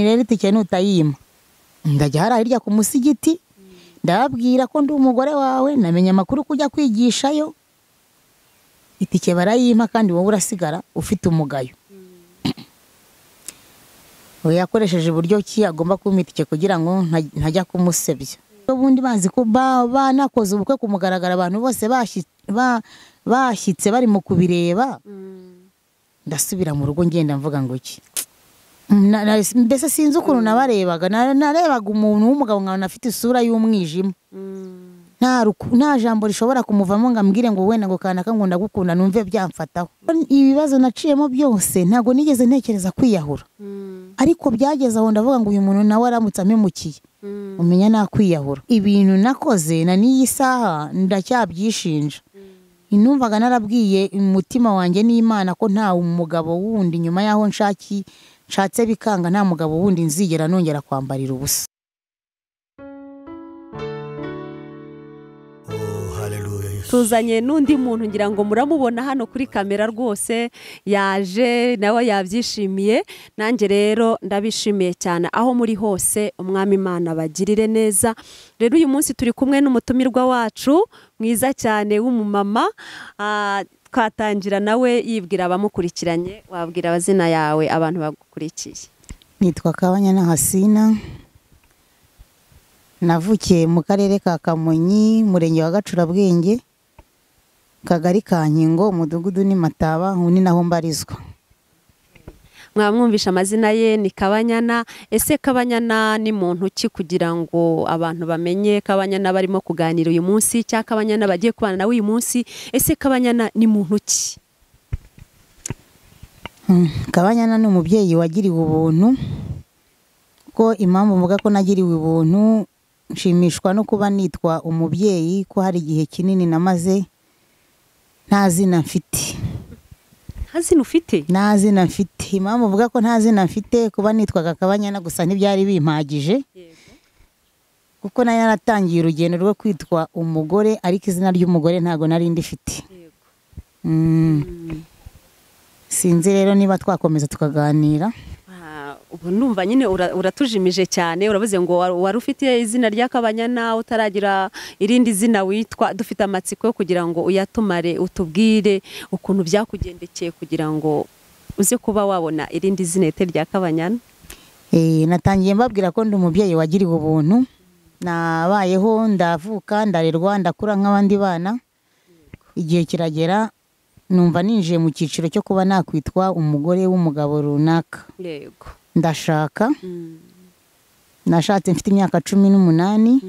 ni rero itike nutayima ndajya hara hirya ku musigiti ndababwira ko ndi umugore wawe namenye amakuru kujya kwigishayo itike barayima kandi wowe urasigara ufite umugayo. we yakoresheje uburyo ki agomba kumpa itike kugira ngo ntajya kumusebya. ubundi bazi ko banakoze ubukwe kumugaragara abantu bose bashyitse bari mu kubireba ndasubira mu rugo ngenda mvuga ngo iki mbese sinzi ukuntu nabarebaga narebaga umuntu w'umugabo nkabona afite isura y'umwijima nta jambo rishobora kumuvamo ngo ambwire ngo wenda ngo kanaka ngo ndagukunda numve byamfataho. Ibibazo naciyemo byose ntago nigeze ntekereza kwiyahura ariko byageze aho ndavuga ngo uyu muntu nawe aramutse ampemukiye umenya nakwiyahura. Ibintu nakoze na n'iyi saha ndacyabyishinja. Inumvaga narabwiye umutima wanjye n'Imana ko nta umugabo wundi nyuma yaho nshatse bikanga nta mugabo wundi nzigera nongera kwambarira ubusa. tuzanye n'undi muntu ngira ngo muramubona hano kuri kamera rwose yaje nawe yabyishimiye. Nanjye rero ndabishimiye cyane aho muri hose umwami Imana bagirire neza. Rero uyu munsi turi kumwe n'umutumirwa wacu mwiza cyane w'umumama. Twatangira nawe yibwira abamukurikiranye. Wabwira abazina yawe abantu bagukurikiye? Nitwa Ntazina, navukiye mu karere ka Kamonyi, murenge wa Gacurabwenge, kagari ka Nkingo, umudugudu ni Mataba, ni naho mbarizwa. Mwamwumvisha amazina ye ni Kabanyana. Ese Kabanyana ni muntu ki kugira ngo abantu bamenye Kabanyana barimo kuganira uyu munsi cyangwa Kabanyana bagiye kubana nawe uyu munsi? Ese Kabanyana ni muntu ki? Kabanyana ni umubyeyi wagiriwe ubuntu. Ko impamvu mvuga ko nagiriwe ubuntu nshimishwa no kuba nitwa umubyeyi, ko hari igihe kinini namaze Ntazina mfite. Ntazina ufite? Ntazina mfite. Impamvu mvuga ko Ntazina mfite kuba nitwaga Kabanyana gusa ntibyari bimpagije. Kuko nari naratangiye urugendo rwo kwitwa umugore ariko izina ry'umugore ntago nari ndifite. Sinzi rero niba twakomeza tukaganira. Ubu numva nyine uratujimije cyane. Uravuze ngo wari ufite izina rya Kabanyana utaragira irindi zina witwa. Dufite amatsiko yo kugira ngo uyatumare utubwire ukuntu byakugendekeye kugira ngo uze kuba wabona irindi zina rya Kabanyana. Natangiye mbabwira ko ndi umubyeyi wagiriwe ubuntu. Nabayeho ndavuka ndarerwa ndakura nk'abandi bana. Igihe kiragera numva ninjiye mu cyiciro cyo kuba nakwitwa umugore w'umugabo runaka. Yego. Ndashaka. Nashatse mfite imyaka 18.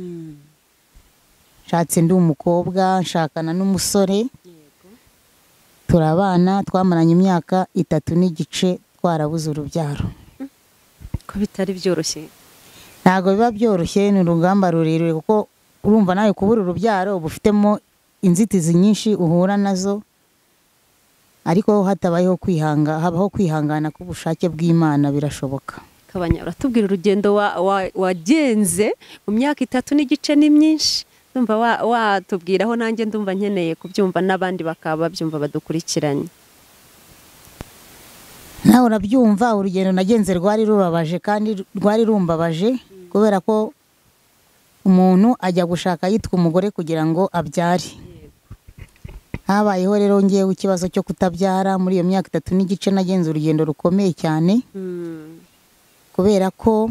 Nshatse ndi umukobwa, nshakana n'umusore. Turabana, twamaranye imyaka 3 n'igice twarabuze urubyaro. Ko bitari byoroshye? Ntago biba byoroshye, ni urugamba rurerure kuko urumva nawe kubura urubyaro ubufitemo inzitizi nyinshi uhura nazo. Ariko hatabayeho habaho kwihangana k'ubushake bw'Imana birashoboka. Kabanya, uratubwira urugendo wagenze mu myaka 3 n'igice ni myinshi. Ndumva watubwiraho nanjye ndumva nkeneye kubyumva n'abandi bakaba babyumva badukurikiranye. Nawe urabyumva urugendo nagenze rwari rubabaje kandi rwari rumbabaje kubera ko umuntu ajya gushaka yitwa umugore kugira ngo abyare. Habayeho rero ngewe ikibazo cyo kutabyara muri iyo myaka 3 n'igice nagenze urugendo rukomeye cyane. Kubera ko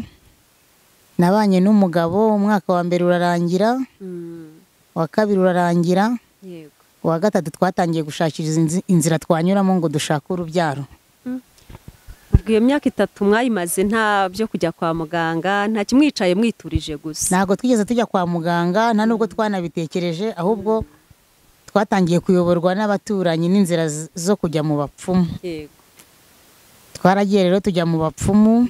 nabanye n'umugabo umwaka wa mbere urarangira, wa kabiri urarangira, wa gatatu twatangiye gushakiriza inzira twanyuramo ngo dushake urubyaro. Iyo myaka 3 mwayimaze nta byo kujya kwa muganga, nta kimwicaye mwiturije gusa? Ntago twigeze tujya kwa muganga, nta nubwo twanabitekereje, ahubwo twatangiye kuyoborwa n'abaturanyi n'inzira zo kujya mu bapfumu. Twaragiye rero tujya mu bapfumu.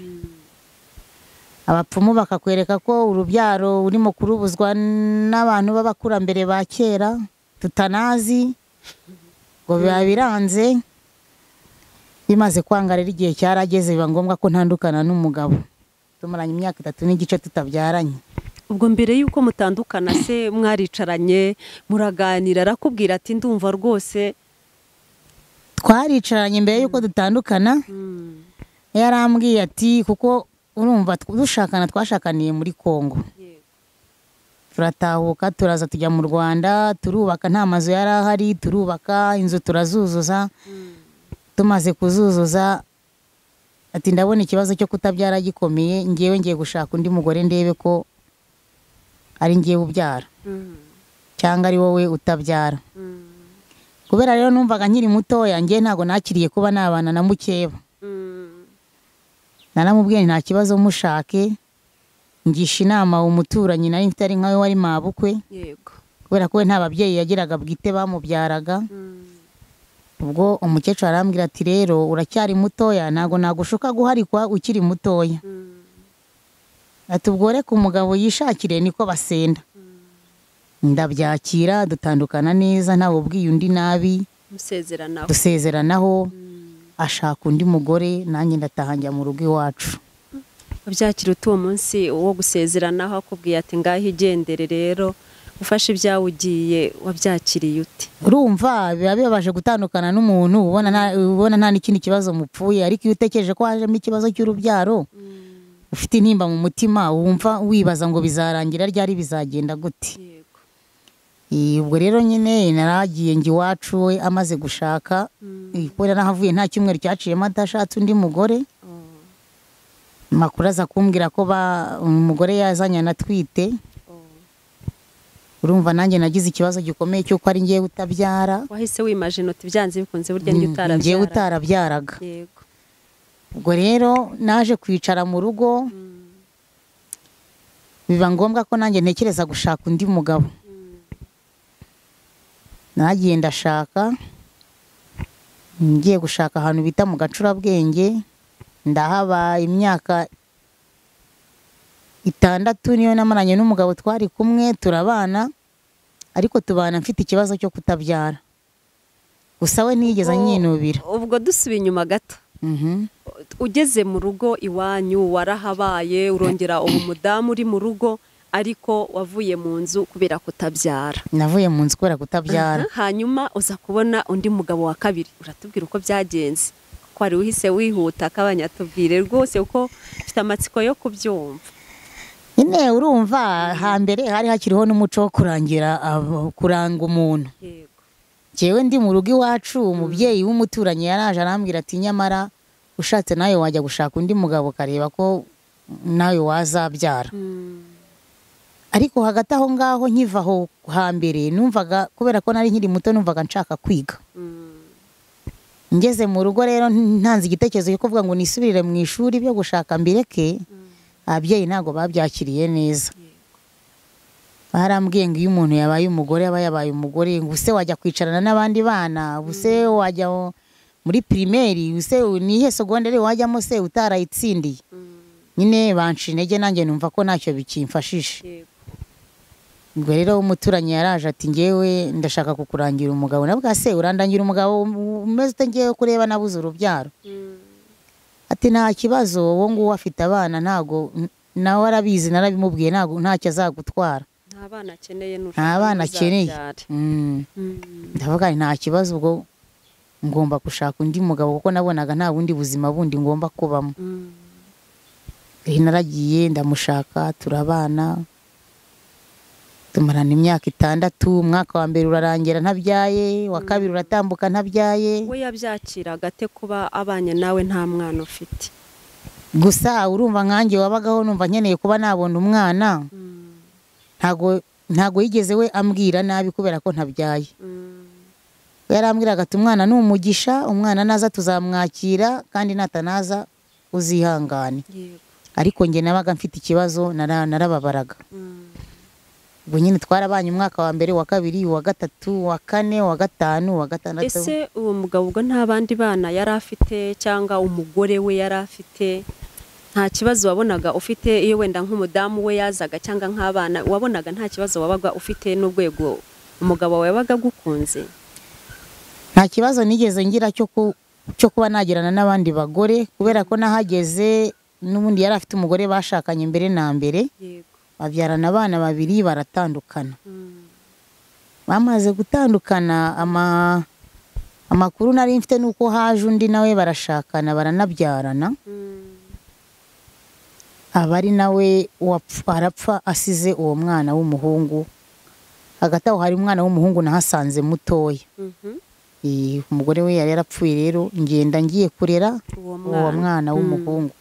Abapfumu bakakwereka ko urubyaro urimo kurubuzwa n'abantu b'abakurambere ba kera tutanazi, ngo biba biranze. Bimaze kwanga rero igihe cyarageze biba ngombwa ko ntandukana n'umugabo. Tumaranye imyaka 3 n'igice tutabyaranye. Ubwo mbere yuko mutandukana se mwaricaranye muraganira arakubwira ati ndumva rwose? Twaricaranye mbere yuko dutandukana. Yarambwiye ati kuko urumva dushakana twashakaniye muri Kongo, turatahuka turaza tujya mu Rwanda, turubaka, nta mazu yari ahari, turubaka inzu turazuzuza. Tumaze kuzuzuza ati ndabona ikibazo cyo kutabyara gikomeye, ngewe ngiye gushaka undi mugore ndebe ko ari ngewe ubyara cyangwa ari wowe utabyara. Kubera rero numvaga nkiri mutoya, ngewe ntago nakiriye kuba nabana na mukeba. Naramubwiye nta kibazo mushake, ngisha inama umuturanyi nari mfite ari nkawe wari mabukwe, kubera ko we nta babyeyi yagiraga bwite bamubyaraga. Ubwo umukecuru arambwira ati rero uracyari mutoya, ntago nagushuka guharikwa ukiri mutoya. Ati ubwo reka umugabo yishakire, niko basenda. Ndabyakira, dutandukana neza, ntawe ubwiye undi nabi, dusezeranaho. Ashaka undi mugore, nanjye ndataha njya mu rugo iwacu. Wabyakira uwo munsi wo gusezeranaho, akubwiye ati ngaho igendere rero ufashe ibyawe ugiye, wabyakiriye ute? Urumva biba bibabaje gutandukana n'umuntu ubona nta n'ikindi kibazo mupfuye, ariko iyo utekereje ko hajemo ikibazo cy'urubyaro, ufite intimba mu mutima, wumva wibaza ngo bizarangira ryari, bizagenda gute. Ubwo rero nyine naragiye njye iwacu, we amaze gushaka, kubera nahavuye nta cyumweru cyaciyemo adashatse undi mugore. Makuru aza kumbwira ko umugore yazanye anatwite. Urumva nanjye nagize ikibazo gikomeye cy'uko ari ngewe utabyara. Wahise wimagine uti byanze bikunze burya ngewe utarabyaraga. Ubwo rero naje kwicara mu rugo, biba ngombwa ko nanjye ntekereza gushaka undi mugabo. Nagiye ndashaka, ngiye gushaka ahantu bita mu Gacurabwenge, ndahaba imyaka 6 niyo namaranye n'umugabo twari kumwe, turabana, ariko tubana mfite ikibazo cyo kutabyara. Gusa we nigeze nyinubira. Ubwo dusubiye inyuma gato, ugeze mu rugo iwanyu warahabaye, urongera ubu mudamu uri mu rugo, ariko wavuye mu nzu kubera kutabyara. Navuye mu nzu kubera kutabyara. Hanyuma uza kubona undi mugabo wa kabiri, uratubwira uko byagenze, ko ari uhise wihuta, akabanyatubwire rwose uko ufite amatsiko yo kubyumva. Nyine urumva hambere hari hakiriho n'umuco wo kuranga umuntu. Jewe ndi mu rugo iwacu, umubyeyi w'umuturanyi yaraje arambwira ati nyamara ushatse nawe wajya gushaka undi mugabo kareba ko nawe wazabyara. Ariko hagati aho ngaho nkivaho hambere, numvaga kubera ko nari nkiri muto, numvaga nshaka kwiga. Ngeze mu rugo rero ntanze igitekerezo cyo kuvuga ngo nisubirire mu ishuri byo gushaka mbireke, ababyeyi ntago babyakiriye neza. Barambwiye ngo iyo umuntu yabaye umugore aba yabaye umugore, ngo use wajya kwicarana n'abandi bana, use wajya muri primaire, use nihe segondere wajyamo se utarayitsindiye. Nyine banshi intege, nanjye numva ko ntacyo bikimfashije. Ubwo rero umuturanyi yaraje ati ngewe ndashaka kukurangira umugabo. Nabwa se urandangira umugabo umeze ute ngewe kureba nabuze urubyaro? Ati nta kibazo, wowe nguwo afite abana, ntago nawe arabizi, narabimubwiye, ntago ntacyo azagutwara. Nta bana akeneye nta bana akeneye. Ndavuga nta kibazo, ubwo ngomba gushaka undi mugabo kuko nabonaga nta bundi buzima bundi ngomba kubamo. Naragiye ndamushaka, turabana, tumarana imyaka 6. Umwaka wa mbere urarangira ntabyaye, wa kabiri uratambuka ntabyaye. We yabyakiraga ate kuba abanye nawe nta mwana ufite? Gusa urumva nkanjye wabagaho numva nkeneye kuba nabona umwana, ntago yigeze we ambwira nabi kubera ko ntabyaye. Yarambwiraga ati umwana ni umugisha, umwana naza tuzamwakira, kandi natanaza uzihangane. Ariko nge nabaga mfite ikibazo, narababaraga. Ubwo nyine twarabanye umwaka wa mbere, wa kabiri, wa gatatu, wa kane, wa gatanu, wa gatandatu. Ese uwo mugabo ubwo nta bandi bana yari afite, cyangwa umugore we yari afite? Nta kibazo wabonaga ufite iyo wenda nk'umudamu we yazaga, cyangwa nk'abana wabonaga nta kibazo wabaga ufite n'urwego umugabo wawe yabaga gukunze? Nta kibazo nigeze ngira cyo kuba nagirana n'abandi bagore, kubera ko nahageze n'ubundi yari afite umugore bashakanye mbere na mbere. Babyarana abana 2 baratandukana. Bamaze gutandukana, amakuru nari mfite nuko haje undi nawe barashakana baranabyarana. aba ari nawe arapfa asize uwo mwana w'umuhungu. Hagati aho hari umwana w'umuhungu nahasanze mutoya. Umugore we yari yarapfuye, rero ngenda ngiye kurera uwo mwana w'umuhungu.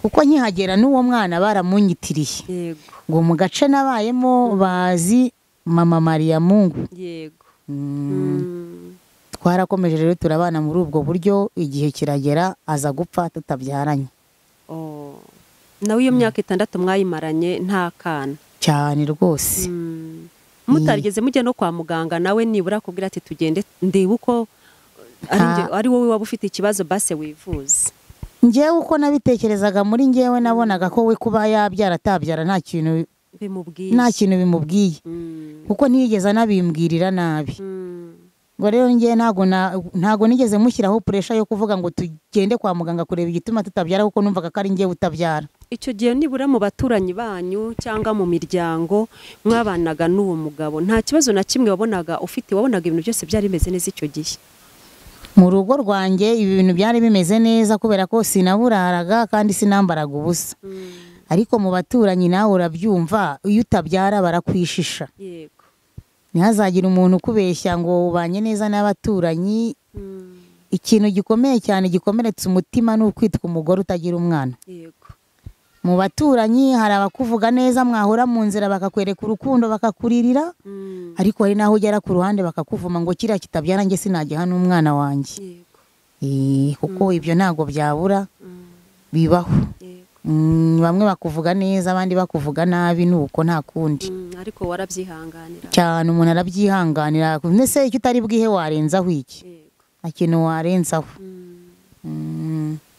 Kuko nkihagera n'uwo mwana baramunyitiriye ngo mu gace nabayemo bazi mama Mariya Mungu. Twarakomeje rero turabana muri ubwo buryo, igihe kiragera aza gupfa tutabyaranye. Nawe iyo myaka 6 mwayimaranye nta kana? Cyane rwose. Mutarigeze mujya no kwa muganga nawe nibura kubwira ati tugende ndebe uko ari wowe waba ufite ikibazo base wifuza? Ngewe uko nabitekerezaga muri ngewe nabonaga ko we kuba yabyara atabyara nta kintu bimubwiye. Kuko ntiyigeze anabimbwirira nabi. Ngo rero ngewe ntago nigeze mushyiraho pressure yo kuvuga ngo tugende kwa muganga kureba igituma tutabyara, kuko numvaga ko ari ngewe utabyara. Icyo gihe nibura mu baturanyi banyu cyangwa mu miryango mwabanaga n'uwo mugabo, nta kibazo na kimwe wabonaga ufite? Wabonaga ibintu byose byari bimeze neza icyo gihe? Mu rugo rwanjye ibintu byari bimeze neza kubera ko sinaburaraga kandi sinambaraga ubusa. Ariko mu baturanyi nawe urabyumva, iyo utabyara barakwishisha. Ntihazagira umuntu ukubeshya ngo ubanye neza n'abaturanyi. Ikintu gikomeye cyane gikomeretsa umutima ni ukwitwa umugore utagira umwana. Mu baturanyi hari abakuvuga neza, mwahura mu nzira bakakwereka urukundo bakakuririra, ariko hari naho ugera ku ruhande bakakuvuma ngo kiriya kitabyara njye sinagiha n'umwana wanjye. Kuko ibyo ntago byabura, bibaho. Bamwe bakuvuga neza abandi bakuvuga nabi, nuko nta kundi. Ariko warabyihanganira cyane, umuntu arabyihanganira. Nese icyo utari bwihe warenzaho iki? Ikintu warenzaho.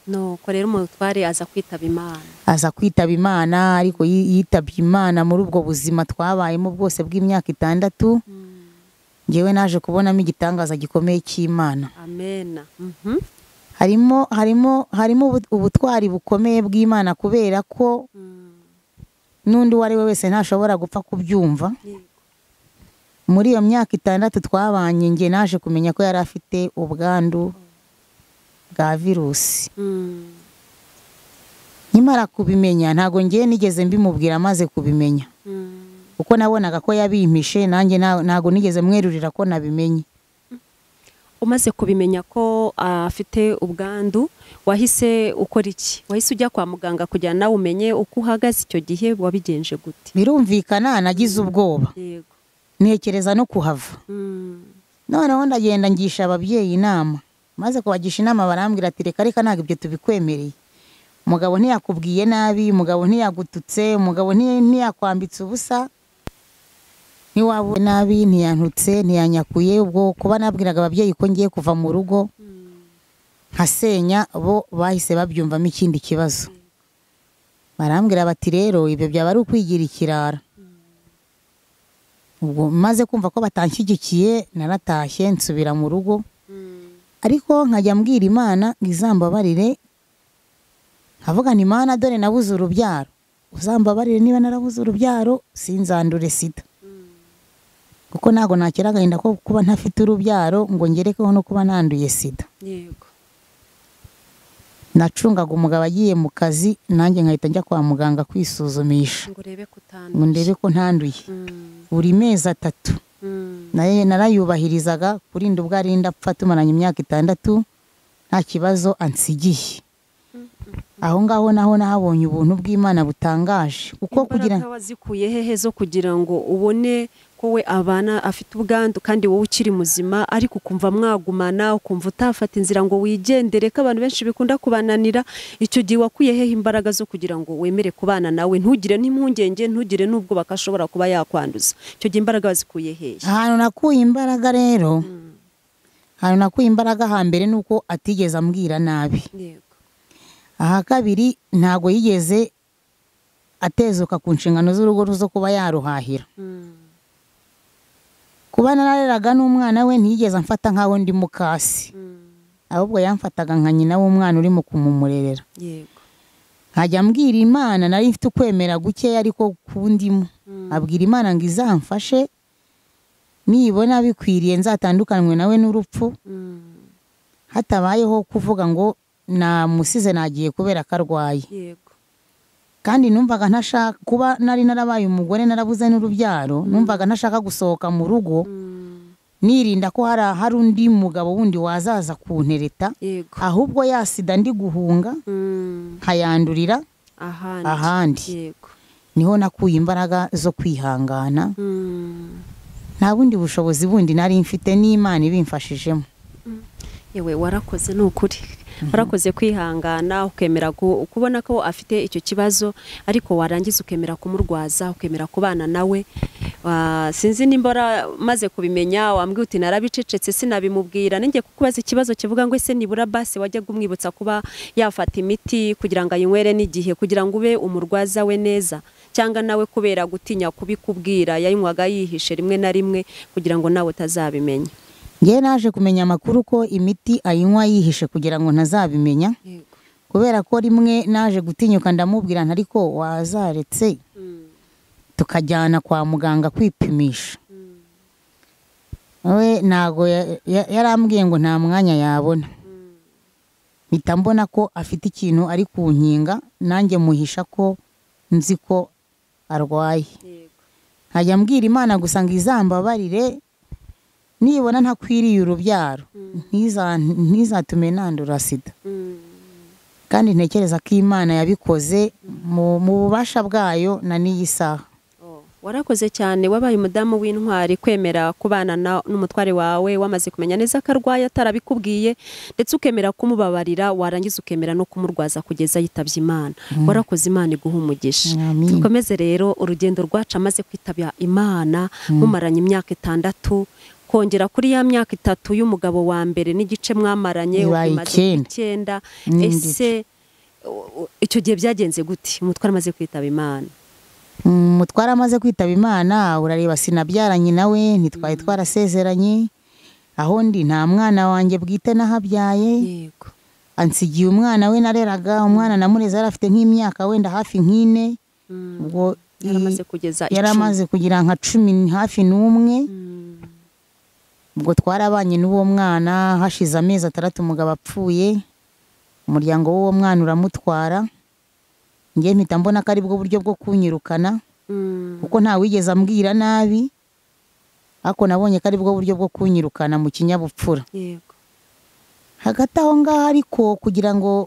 Nuko rero umutware aza kwitaba Imana. Ariko yitabye Imana muri ubwo buzima twabayemo bwose bw'imyaka 6. Ngewe naje kubonamo igitangaza gikomeye cy'Imana. Amen. Harimo ubutwari bukomeye bw'Imana, kubera ko n'undi wari we wese ntashobora gupfa kubyumva. Muri iyo myaka 6 twabanye, nge naje kumenya ko yari afite ubwandu bwa virusi. Nkimara kubimenya ntago ngiye nigeze mbimubwira, maze kubimenya kuko nabonaga ko yabimpishe, nanjye ntago nigeze mwerurira ko nabimenye. Umaze kubimenya ko afite ubwandu, wahise ukora iki? Wahise ujya kwa muganga kugira nawe umenye uko uhagaze? Icyo gihe wabigenje gute? Birumvikana nagize ubwoba, ntekereza no kuhava. Noneho ndagenda ngisha ababyeyi inama. Maze kubagisha inama barambwira ati reka ntabwo ibyo tubikwemereye. Umugabo ntiyakubwiye nabi, umugabo ntiyagututse, umugabo ntiyakwambitse ubusa, ntiwabuye nabi, ntiyantutse, ntiyanyakuye. Ubwo kuba nabwiraga ababyeyi ko ngiye kuva mu rugo nkasenya, bo bahise babyumvamo ikindi kibazo. Barambwira bati rero ibyo byaba ari ukwigira ikirara. Ubwo maze kumva ko batanshyigikiye, naratashye nsubira mu rugo. Ariko nkajya mbwira Imana ngo izambabarire, nkavuga nti Imana dore nabuze urubyaro, uzambabarire niba narabuze urubyaro sinzandure sida. Kuko ntago nakira agahinda ko kuba ntafite urubyaro ngo ngerekeho no kuba nanduye sida. Nacungaga umugabo agiye mu kazi, nanjye nkahita njya kwa muganga kwisuzumisha ngo ndebe ko ntanduye. Buri mezi 3 naye narayubahirizaga kurinda ubwo arinda apfa, tumaranye imyaka 6 nta kibazo ansigiye. Aho ngaho naho nahabonye ubuntu bw'Imana butangaje. Kuko kugira ngo wazikuye hehe zo kugira ngo ubone ko we abana afite ubwandu kandi wowe ukiri muzima, ariko ukumva mwagumana, ukumva utafata inzira ngo wigendere, ko abantu benshi bikunda kubananira. Icyo gihe wakuye hehe imbaraga zo kugira ngo wemere kubana nawe, ntugire n'impungenge, ntugire n'ubwo bakashobora kuba yakwanduza? Icyo gihe imbaraga wazikuye hehe? Ahantu nakuye imbaraga rero, ahantu nakuye imbaraga hambere nuko atigeze ambwira nabi. Aha kabiri ntago yigeze atezuka ku nshingano z'urugo zo kuba yaruhahira. Kuba narareraga n'umwana we ntiyigeze amfata nkaho ndi mukasi, ahubwo yamfataga nka nyina w'umwana uri mu kumumurerera. Nkajya mbwira Imana, nari mfite ukwemera gukeya ariko kundimo. Abwira Imana ngo izamfashe, nibona bikwiriye nzatandukanwe nawe n'urupfu, hatabayeho kuvuga ngo namusize nagiye kubera ko arwaye. kandi numvaga ntashaka kuba nari narabaye umugore narabuze n'urubyaro, numvaga ntashaka gusohoka mu rugo nirinda ko hari undi mugabo wundi wazaza kuntereta, ahubwo ya sida ndi guhunga nkayandurira ahandi. Niho nakuye imbaraga zo kwihangana, nta bundi bushobozi bundi nari mfite, n'Imana ibimfashijemo. Yewe warakoze n'ukuri, warakoze kwihangana ukemera kubona ko afite icyo kibazo, ariko warangiza ukemera kumurwaza, ukemera kubana nawe. Sinzi nimbora maze kubimenya wambwiye uti narabicecetse sinabimubwira, ninjye kukubaza ikibazo kivuga ngo ese nibura base wajya kumwibutsa kuba yafata imiti kugira ngo ayinywere n'igihe, kugira ngo ube umurwaza we neza, cyangwa nawe kubera gutinya kubikubwira yayinywaga yihishe rimwe na rimwe kugira ngo nawe utazabimenya. Ngiye naje kumenya amakuru ko imiti ayinywa yihishe kugira ngo ntazabimenya, kubera ko rimwe naje gutinyuka ndamubwira ariko wazaretse tukajyana kwa muganga kwipimisha. We nago yarambwiye ngo nta mwanya yabona. Mpita mbona ko afite ikintu ari kunkinga, nanjye muhisha ko nzi ko arwaye. Nkajya mbwira Imana gusa ngo izambabarire, nibona ntakwiriye urubyaro ntizatume nandura sida. Kandi ntekereza ko Imana yabikoze mu bubasha bwayo na n'iyi saha. Warakoze cyane, wabaye umudamu w'intwari kwemera kubana n'umutware wawe wamaze kumenya neza ko arwaye atarabikubwiye, ndetse ukemera kumubabarira, warangiza ukemera no kumurwaza kugeza yitabye Imana. Warakoze, Imana iguha umugisha. Dukomeze rero urugendo rwacu amaze kwitaba Imana, mumaranye imyaka 6, kongera kuri ya myaka 3 y'umugabo wa mbere n'igice mwamaranye umaze 9. Ese icyo gihe byagenze gute umutware amaze kwitaba Imana? Umutware amaze kwitaba Imana, urareba sinabyaranye nawe, ntitwaye twarasezeranye, aho ndi nta mwana wanjye bwite nahabyaye. Ansigiye umwana we nareraga, umwana namureze yarafite nk'imyaka wenda hafi 4, ubwo yaramaze kugira nka 10 hafi n'1. Ubwo twarabanye n'uwo mwana, hashize amezi 3 umugabo apfuye, umuryango w'uwo mwana uramutwara. Ngiye mpita mbona ko ari bwo buryo bwo kunyirukana, kuko nta wigeze ambwira nabi, ariko nabonye ko ari bwo buryo bwo kunyirukana mu kinyabupfura. Hagati aho ngaho ariko kugira ngo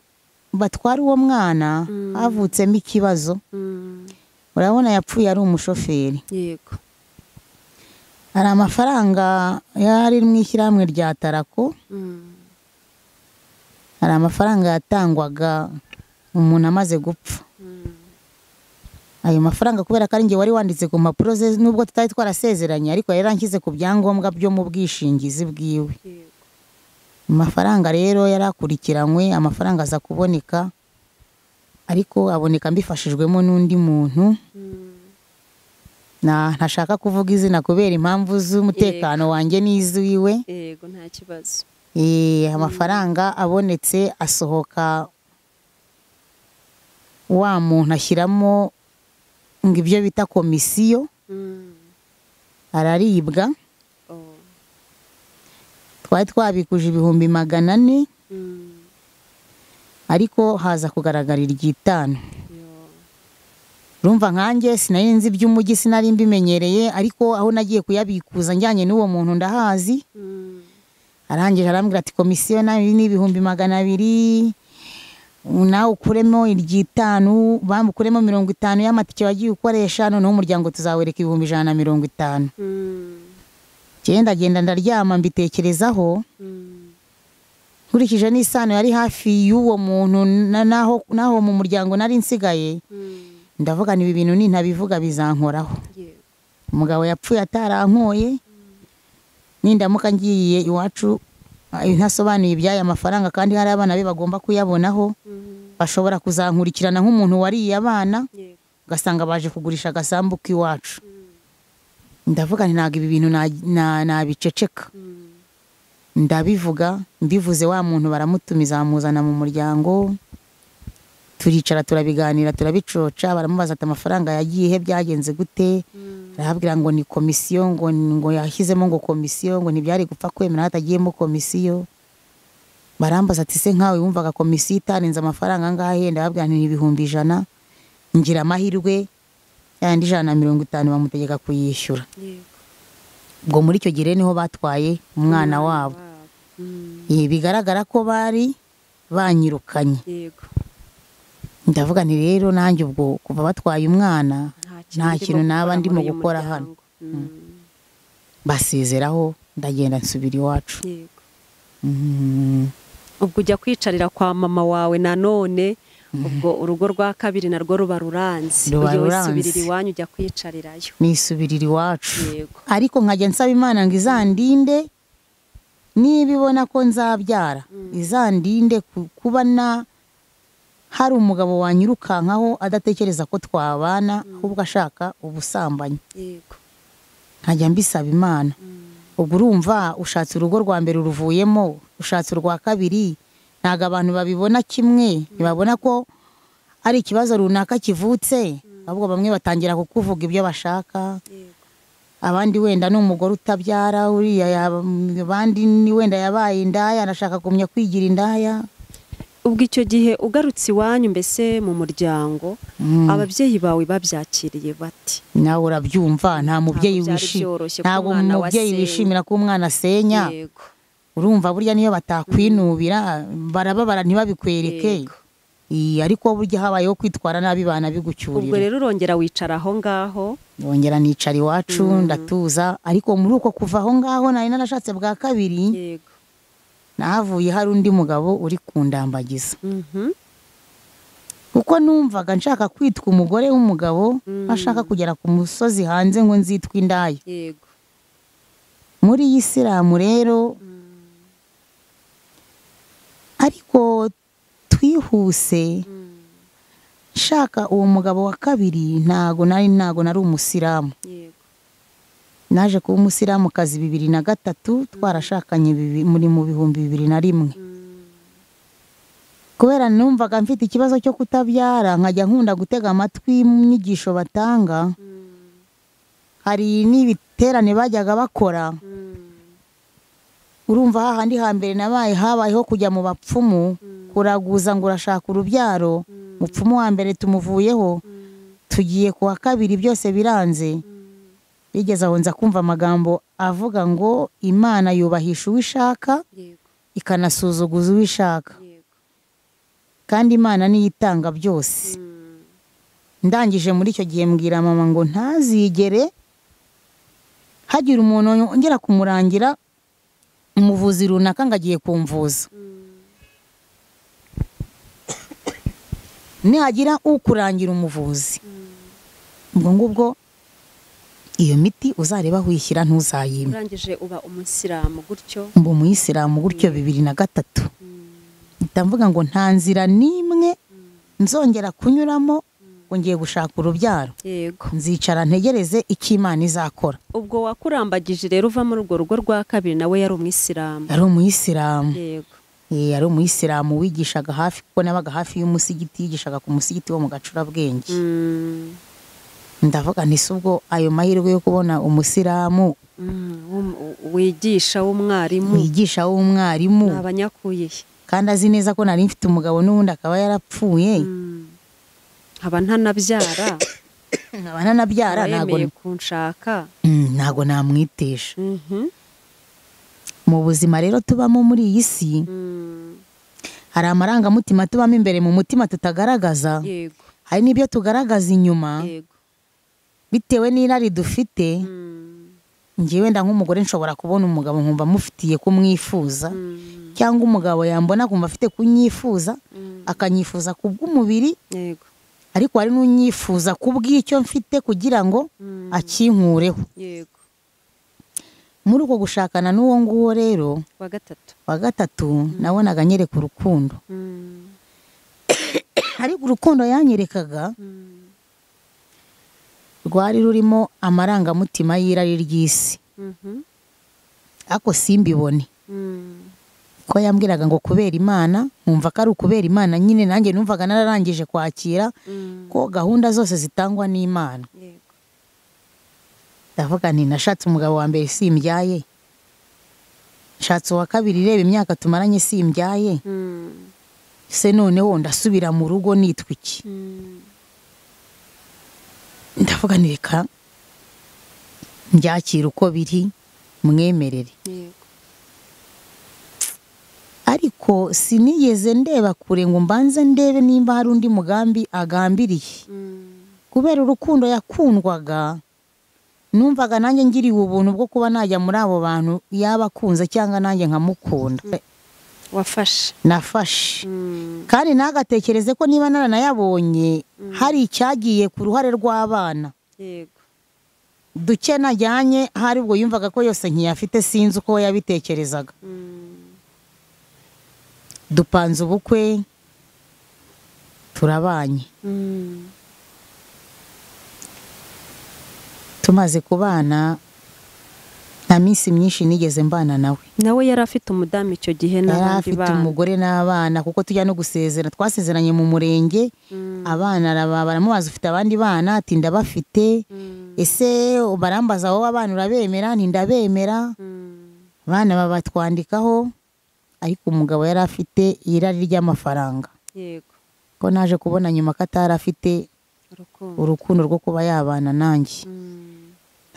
batware uwo mwana havutsemo ikibazo. Urabona yapfuye ari umushoferi. Hari amafaranga yari mu ishyirahamwe rya Tarako, hari amafaranga yatangwaga umuntu amaze gupfa. Ayo mafaranga kubera ko ari nge wari wanditse ku mpapuro ze, nubwo tutari twarasezeranye, ariko yaranshyize ku byangombwa byo mu bwishingizi bwiwe. Amafaranga rero yarakurikiranywe, amafaranga aza kuboneka, ariko aboneka mbifashijwemo n'undi muntu. Ntashaka kuvuga izina kubera impamvu z'umutekano wanjye n'iz'iwe. Yego, nta kibazo. Amafaranga abonetse asohoka, wa muntu ashyiramo ngo ibyo bita komisiyo, araribwa. Twari twabikuje 400, ariko haza kugaragara 5. Urumva nkanjye sinari nzi iby'umujyi, sinari mbimenyereye, ariko aho nagiye kuyabikuza njyanye n'uwo muntu ndahazi. Arangije arambwira ati komisiyo nayo ni 200, nawe ukuremo 5, bamukuremo 50 y'amatike wagiye ukoresha, noneho umuryango tuzawereka 150. Ndagenda ndaryama mbitekerezaho, nkurikije n'isano yari hafi y'uwo muntu naho mu muryango nari nsigaye. Ndavuga ni ibi bintu nintabivuga bizankoraho. Umugabo yapfuye atarankoye, nindamuka ngiye iwacu ntasobanuye iby'aya mafaranga, kandi hari abana be bagomba kuyabonaho, bashobora kuzankurikirana nk'umuntu wariye abana, ugasanga baje kugurisha agasambu k'iwacu. Ndavuga ntabwo ibi bintu nabiceceka. Ndabivuga, mbivuze wa muntu baramutumiza bamuzana mu muryango, turicara turabiganira turabicoca, baramubaza ati amafaranga yagiye he, byagenze gute? Arahabwira ngo ni komisiyo, ngo yashyizemo ngo komisiyo, ngo ntibyari gupfa kwemera hatagiyemo komisiyo. Barambaza ati se nkawe wumvaga komisiyo itarenze amafaranga angahe? Ndababwira nti 100. ngira amahirwe yandi 150 bamutegeka kuyishyura. yego Ubwo muri icyo gihe niho batwaye umwana wabo. Bigaragara ko bari banyirukanye. yego Ndavuga nti rero nanjye ubwo kuva batwaye umwana nta kintu naba ndimo gukora hano. Basezeraho ndagenda nsubira iwacu. yego ubwo ujya kwicarira kwa mama wawe nanone, ubwo urugo rwa kabiri narwo ruba ruranze, ujye wisubirira iwanyu ujya kwicarirayo. Nisubirira iwacu. yego Ariko nkajya nsaba Imana ngo izandinde, niba ibona ko nzabyara izandinde kuba hari umugabo wanyirukankaho adatekereza ko twabana, ahubwo ashaka ubusambanyi. yego Nkajya mbisaba Imana. Ubwo urumva ushatse urugo rwa mbere uruvuyemo, ushatse urwa kabiri, ntago abantu babibona kimwe, ntibabona ko ari ikibazo runaka kivutse, ahubwo bamwe batangira kukuvuga ibyo bashaka. yego Abandi wenda ni umugore utabyara, uriya abandi ni wenda yabaye indaya arashaka kumenya kwigira indaya. ubwo icyo gihe ugarutse iwanyu mbese mu muryango, ababyeyi bawe babyakiriye bati? Nawe urabyumva, nta mubyeyi ntabwo umubyeyi wishimira ko umwana asenya. yego Urumva burya niyo batakwinubira barababara ntibabikwereke. Yego. Ariko burya habayeho kwitwara nabi bana bigucyurira. ubwo rero urongera wicara aho ngaho? Yongera nicara iwacu ndatuza. Ariko muri uko kuva aho ngaho nari narashatse bwa kabiri, yego nahavuye hari undi mugabo uri kundambagiza. Kuko numvaga nshaka kwitwa umugore w'umugabo, ashaka kugera ku musozi hanze ngo nzitwe indaya. yego Muri Isilamu rero, ariko twihuse nshaka uwo mugabo wa kabiri, ntago nari umusilamu. yego Naje kuba umusilamukazi 2003, twarashakanye muri mu 2001. Kubera numvaga mfite ikibazo cyo kutabyara, nkajya nkunda gutega amatwi mu nyigisho batanga. Hari n'ibiterane bajyaga bakora. Urumva hahandi hambere habayeho kujya mu bapfumu kuraguza ngo urashaka urubyaro. Mupfumu wa mbere tumuvuyeho, tugiye kuwa kabiri byose biranze. Bigeze aho nza kumva amagambo avuga ngo Imana yubahisha uwishaka yego ikanasuzuguza uwishaka, yego kandi Imana niyo itanga byose. Ndangije muri icyo gihe mbwira mama ngo ntazigere hagira umuntu ongera kumurangira umuvuzi runaka ngo agiye kumvuza. Nihagira ukurangira umuvuzi, ubwo ngubwo iyo miti uzareba wishyira ntuzayime. urangije uba umusilamu gutyo? Mba umuyisilamu gutyo 2003. Ndamvuga ngo nta nzira nimwe nzongera kunyuramo ngo ngiye gushaka urubyaro. yego Nzicara ntegereze icyo Imana izakora. ubwo wakurambagije rero uva muri urwo rugo rwa kabiri nawe yari umwisilamu? Ari umuyisilamu. yego Ari umuyisilamu wigishaga hafi, kuko nabaga hafi y'umusigiti, yigishaga ku musigiti wo mu Gacurabwenge. Ndavuga nti ubwo ayo mahirwe yo kubona umusilamu wigisha w'umwarimu abanyakuye, kandi azi neza ko nari mfite umugabo n'ubundi akaba yarapfuye, nkaba ntanabyara, ntago kunshaka, ntago namwitesha. Mu buzima rero tubamo muri iyi si, hari amarangamutima tubamo imbere mu mutima tutagaragaza, yego hari n'ibyo tugaragaza inyuma. yego Bitewe n'irari dufite, njyewe wenda nk'umugore nshobora kubona umugabo nkumva mufitiye kumwifuza, cyangwa umugabo yambona kumva afite kunyifuza, akanyifuza kubw'umubiri, yego ariko hari n'unyifuza kubw'icyo mfite kugira ngo akinkureho. yego Muri uko gushakana n'uwo nguwo rero wa gatatu nabonaga nyereka urukundo. Ariko urukundo yanyerekaga rwari rurimo amarangamutima y'irari ry'isi, ariko simbibone. Ko yambwiraga ngo kubera Imana, nkumva ko ari ukubera Imana nyine, nanjye numvaga nararangije kwakira ko gahunda zose zitangwa n'Imana. Ndavuga nti nashatse umugabo wa mbere simbyaye, nshatse uwa kabiri, reba imyaka tumaranye simbyaye, se noneho ndasubira mu rugo nitwa iki? ndavuga ni reka mbyakira uko biri mwemerere. Ariko sinigeze ndeba kure ngo mbanze ndebe nimba hari undi mugambi agambiriye. Kubera urukundo yakundwaga, numvaga nanjye ngiriwe ubuntu bwo kuba najya muri abo bantu yaba akunze cyangwa nanjye nkamukunda. Nafashe. Kandi nagatekereze ko niba naranayabonye hari icyagiye ku ruhare rw'abana. Duke najyanye hari ubwo yumvaga ko yose nkiyafite, sinzi uko yabitekerezaga. Dupanze ubukwe turabanye. Tumaze kubana nta minsi myinshi nigeze mbana nawe. Nawe yari afite umudamu icyo gihe n'abandi bana. Yari afite umugore n'abana, kuko tujya no gusezera, twasezeranye mu murenge. Abana baramubaza ufite abandi bana, ati ndabafite. Ese barambaza wowe abana urabemera? Nti ndabemera. Abana babatwandikaho, ariko umugabo yari afite irari ry'amafaranga. Ko naje kubona nyuma ko atari afite urukundo rwo kuba yabana nanjye.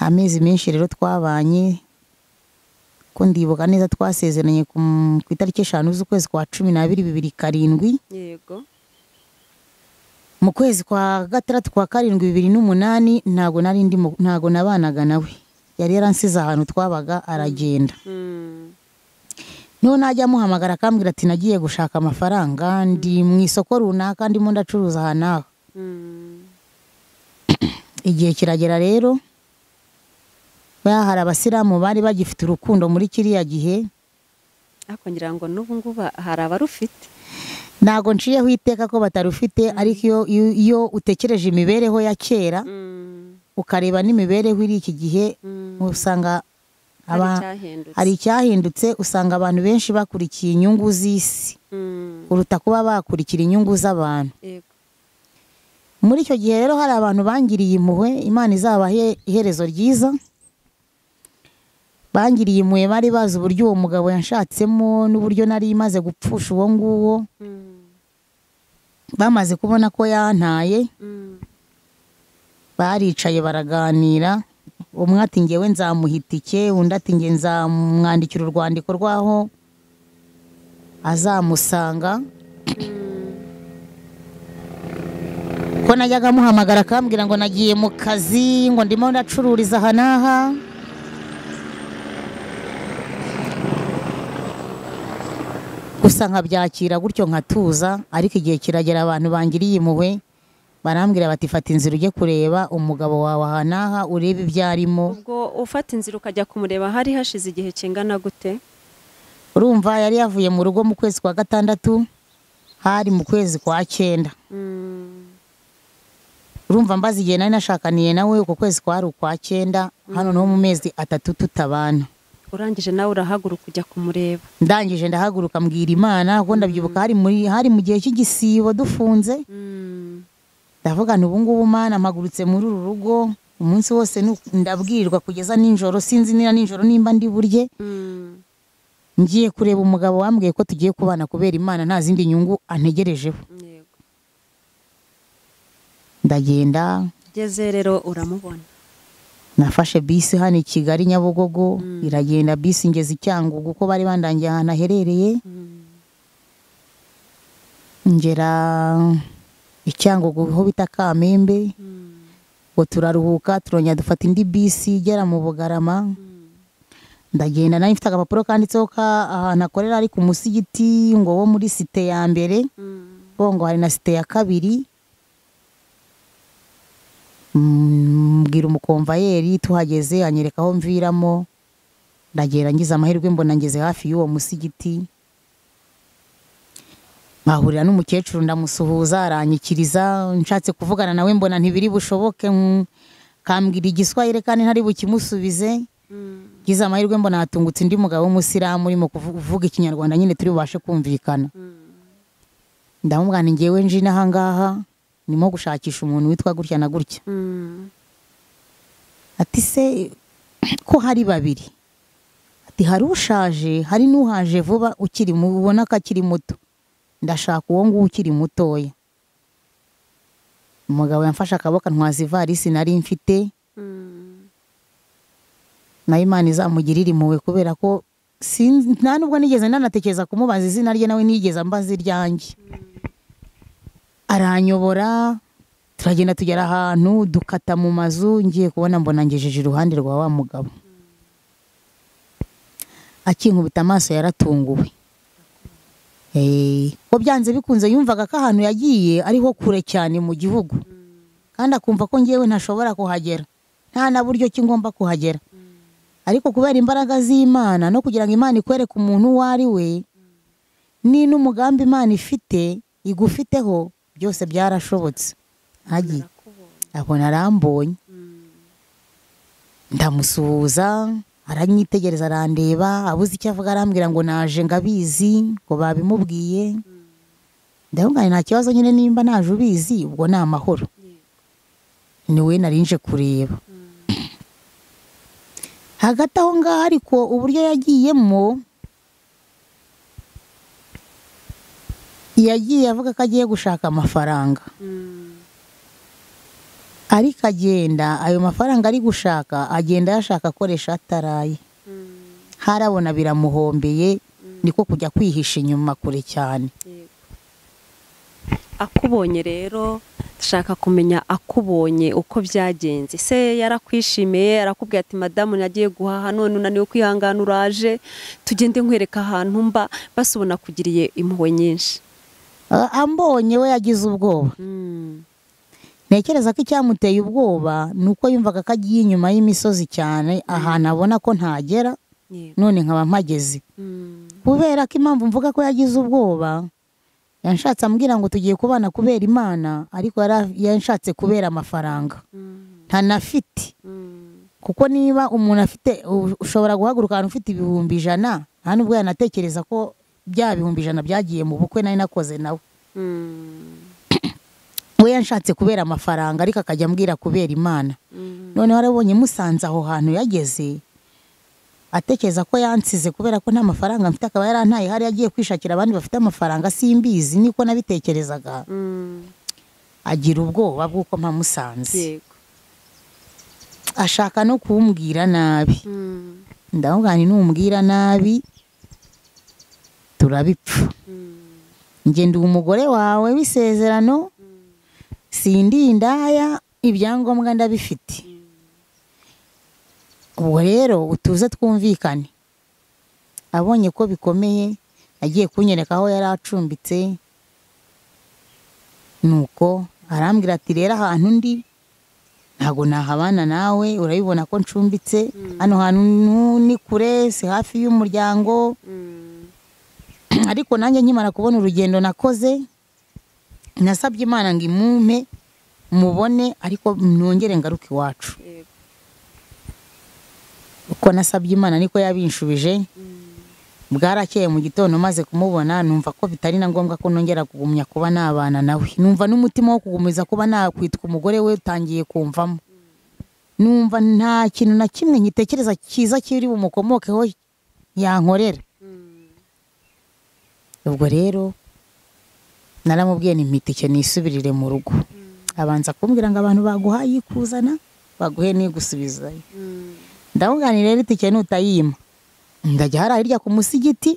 Amezi menshi rero twabanye, ko ndibuka neza twasezeranye ku itariki 5 z'ukwezi kwa 12, 2007. Mu kwezi kwa 6 kwa 7, 2008 ntago nabanaga nawe. Yari yaransize ahantu twabaga aragenda. None najya muhamagara akambwira ati nagiye gushaka amafaranga, ndi mu isoko runaka ndimo ndacuruza aha naho. Igihe kiragera rero, hari abasiramu bari bagifite urukundo muri kiriya gihe. Ariko ngira ngo n'ubu ngubu hari abarufite. Ntago nciyeho iteka ko batarufite, ariko iyo utekereje imibereho ya kera ukareba n'imibereho iri iki gihe, usanga hari icyahindutse. Usanga abantu benshi bakurikiye inyungu z'isi kuruta kuba bakurikira inyungu z'abantu. Muri icyo gihe rero hari abantu bangiriye impuhwe, Imana izabahe iherezo ryiza. Bangiriye impuhwe, bari bazi uburyo uwo mugabo yanshatsemo n'uburyo nari imaze gupfusha uwo nguwo. Bamaze kubona ko yantaye, baricaye baraganira. Umwe ati ngewe nzamuha itike, undi ati nge nzamwandikira urwandiko rwaho azamusanga. Ko najyaga muhamagara akambwira ngo nagiye mu kazi, ngo ndimo ndacururiza aha n'aha. Gusa nkabyakira gutyo nkatuza. Ariko igihe kiragera abantu bangiriye impuhwe barambwira bati fata inzira ujye kureba umugabo wawe aha n'aha urebe ibyo arimo. Ubwo ufata inzira ukajya kumureba hari hashize igihe kingana gute? Urumva yari yavuye mu rugo mu kwezi kwa 6, hari mu kwezi kwa 9. Urumva mbazi igihe nari nashakaniye nawe uko kwezi kwa 9, hano no mu mezi 3 tutabana. Urangije nawe urahaguruka kujya kumureba? Ndangije ndahaguruka mbwira Imana, ko ndabyibuka hari mu gihe cy'igisibo dufunze. Ndavuga ubu ngubu Mana mpagurutse muri uru rugo, umunsi wose ndabwirirwa kugeza ninjoro, sinzi nira ninjoro nimba ndi burye. Ngiye kureba umugabo wambwiye ko tugiye kubana kubera Imana nta zindi nyungu antegerejeho. Ndagenda, geze rero uramubona. Nafashe bisi hano i Kigali Nyabugogo, iragenda bisi ngeze Cyangwa kuko bari bandangiye ahantu aherereye. Ngera Cyangwa ho bita Kamembe. Ngo turaruhuka, turongera dufata indi bisi igera mu Bugarama. Ndagenda nari mfite agapapuro kanditseho ahantu akorera ari ku musigiti ngo wo muri site ya mbere. Ngo hari na site ya 2. Mbwira umukomvayeri tuhageze anyereka aho mviramo. Ndagera ngize amahirwe mbona ngeze hafi y'uwo musigiti. Mahurira n'umukecuru ndamusuhuza, aranyikiriza. Nshatse kuvugana nawe mbona ntibiri bushoboke, kambwira igiswahili kandi ntari bukimusubize. Ngize amahirwe mbona hatungutse indi mugabo w'umusiramu urimo kuvuga ikinyarwanda nyine turi bubashe kumvikana. Ndamubwira ngewe nje n'aha ngaha nimo gushakisha umuntu witwa gutya na gutya. Ati se ko hari babiri? Ati hari ushaje, hari n'uhaje vuba ukiri mubona ko akiri muto. Ndashaka uwo nguwo ukiri mutoya. umugabo yamfashe akaboko ntwaza ivarisi nari mfite, nayo Imana izamugirira impuhwe kubera ko nta nubwo nigeze nanatekereza kumubaza izina rye, nawe nigeze ambaza iryanjye. Aranyobora turagenda tugera ahantu dukata mu mazu, ngiye kubona mbona ngejeje iruhande rwa wa mugabo. Akinkubita amaso yaratunguwe. Ko byanze bikunze yumvaga ko ahantu yagiye ariho kure cyane mu gihugu, kandi akumva ko ngewe ntashobora kuhagera, nta na buryo ki ngomba kuhagera. Ariko kubera imbaraga z'Imana no kugira ngo Imana ikwereke umuntu uwo ari we, ni n'umugambi Imana ifite igufiteho, byose byarashobotse. Hagiye abona arambonye, ndamusuhuza, aranyitegereza arandeba, abuze icyo avuga arambwira ngo naje ngabizi, ngo babimubwiye. Ndabona nta kibazo nyine, nimba naje ubizi ubwo ni amahoro, niwe narinje kureba. Hagati aho ngaho ariko uburyo yagiyemo, yagiye avuga ko agiye gushaka amafaranga, ariko agenda ayo mafaranga ari gushaka agenda yashaka akoresha ataraye. Harabona biramuhombeye, niko kujya kwihisha inyuma kure cyane. Akubonye rero dushaka kumenya akubonye uko byagenze. Se yarakwishimiye, arakubwira ati madamu nagiye guhaha none unaniwe kwihangana uraje tugende nkwereka ahantu mba, basubona kugiriye impuhwe nyinshi? Ambonye we yagize ubwoba. Ntekereza ko icyamuteye ubwoba nuko yumvaga ko agiye inyuma y'imisozi cyane, ahantu abona ko ntagera, none nkaba mpageze. Kubera ko impamvu mvuga ko yagize ubwoba, yanshatse ambwira ngo tugiye kubana kubera Imana, ariko yanshatse kubera amafaranga ntanafite. Kuko niba umuntu afite, ushobora guhaguruka ahantu ufite 100,000, nta nubwo yanatekereza ko bya 100,000 byagiye mu bukwe nari nakoze nawe. We yanshatse kubera amafaranga, ariko akajya ambwira kubera Imana. None warabonye musanze aho hantu yageze, atekereza ko yansize kubera ko nta mafaranga mfite, akaba yarantaye hari yagiye kwishakira abandi bafite amafaranga, simbizi niko nabitekerezaga. Agira ubwoba bw'uko mpamusanze, ashaka no kumbwira nabi. Ndavuga nti numbwira nabi turabipfa. Nge ndi umugore wawe w'isezerano, sindi indaya, ibyangombwa ndabifite. Ubwo rero utuze twumvikane. Abonye ko bikomeye, agiye kunyereka aho yari acumbitse, nuko arambwira ati rero ahantu ndi ntago nahabana nawe, urabibona ko ncumbitse hano hantu ni kure, si hafi y'umuryango. Ariko nanjye nkimara kubona urugendo nakoze, nasabye Imana ngo imumpe mubone, ariko nongere ngaruke iwacu. Uko nasabye Imana niko yabinshubije. Bwarakeye mu gitondo maze kumubona, numva ko bitari na ngombwa ko nongera kugumya kuba nabana nawe. Numva n'umutima wo kugumiza kuba nakwitwa umugore we utangiye kumvamo. Numva nta kintu na kimwe nkitekereza cyiza kiri bumukomokeho yankorera. Ubwo rero naramubwiye nti mpitike nisubirire mu rugo. Abanza kumbwira ngo abantu baguhaye ikuzana, baguhe nigusubizayo. Ndavuganira rero itike nutayima, ndajya hara hirya ku musigiti,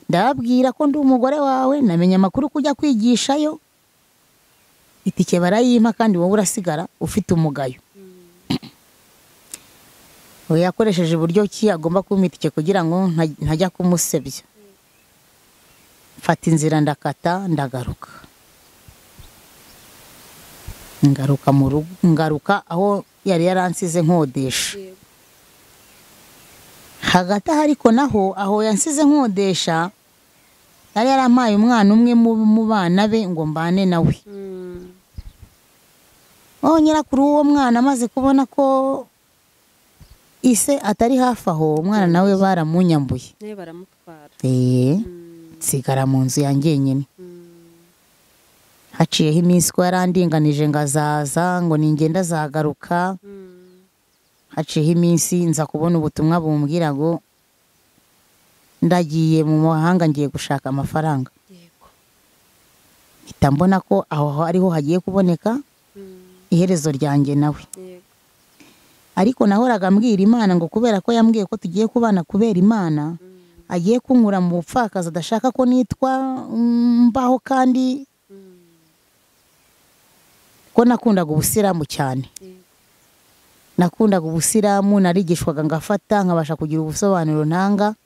ndababwira ko ndi umugore wawe, namenye amakuru kujya kwigishayo, itike barayima kandi wowe urasigara ufite umugayo. We yakoresheje uburyo ki agomba kumpa itike kugira ngo ntajya kumusebya. Mfata inzira ndakata ndagaruka. Ngaruka mu rugo, ngaruka aho yari yaransize nkodesha. Hagati ariko naho aho yansize nkodesha, yari yarampaye umwana umwe mu bana be ngo mbane nawe. Nyirakuru uwo mwana amaze kubona ko ise atari hafi aho, umwana nawe baramunyambuye. Baramutwara. Nsigara mu nzu yanjye nyine. Haciyeho iminsi ko yarandinganije ngo azaza, ngo ningenda azagaruka. Haciyeho iminsi nza kubona ubutumwa bumbwira ngo ndagiye mu mahanga ngiye gushaka amafaranga. Mpita mbona ko aho ariho hagiye kuboneka iherezo ryanjye nawe. Yego. Ariko nahoraga mbwira Imana ngo kubera ko yambwiye ko tugiye kubana kubera Imana, agiye kunkura mu bupfakazi, adashaka ko nitwa mbaho, kandi ko nakundaga ubusiramu cyane. Nakundaga ubusiramu, narigishwaga ngafata nkabasha kugira ubusobanuro ntanga.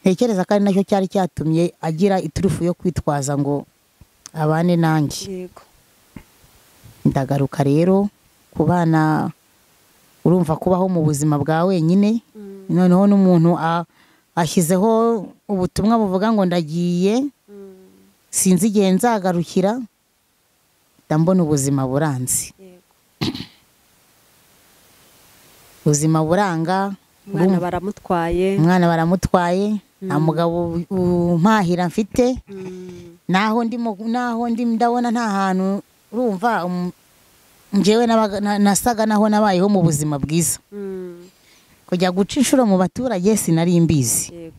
Ntekereza ko ari nacyo cyari cyatumye agira iturufu yo kwitwaza ngo abane nanjye. Yego. Ndagaruka rero ku bana, urumva kubaho mu buzima bwa wenyine, noneho n'umuntu ashyizeho ubutumwa buvuga ngo ndagiye, sinzi igihe nzagarukira, ndambona ubuzima buranze. Ubuzima buranga, Umwana baramutwaye. Umwana baramutwaye, nta mugabo umpahira mfite, naho ndabona nta hantu, urumva njyewe nasaga naho nabayeho mu buzima bwiza. Kujya guca inshuro mu baturage sinari mbizi. Yego.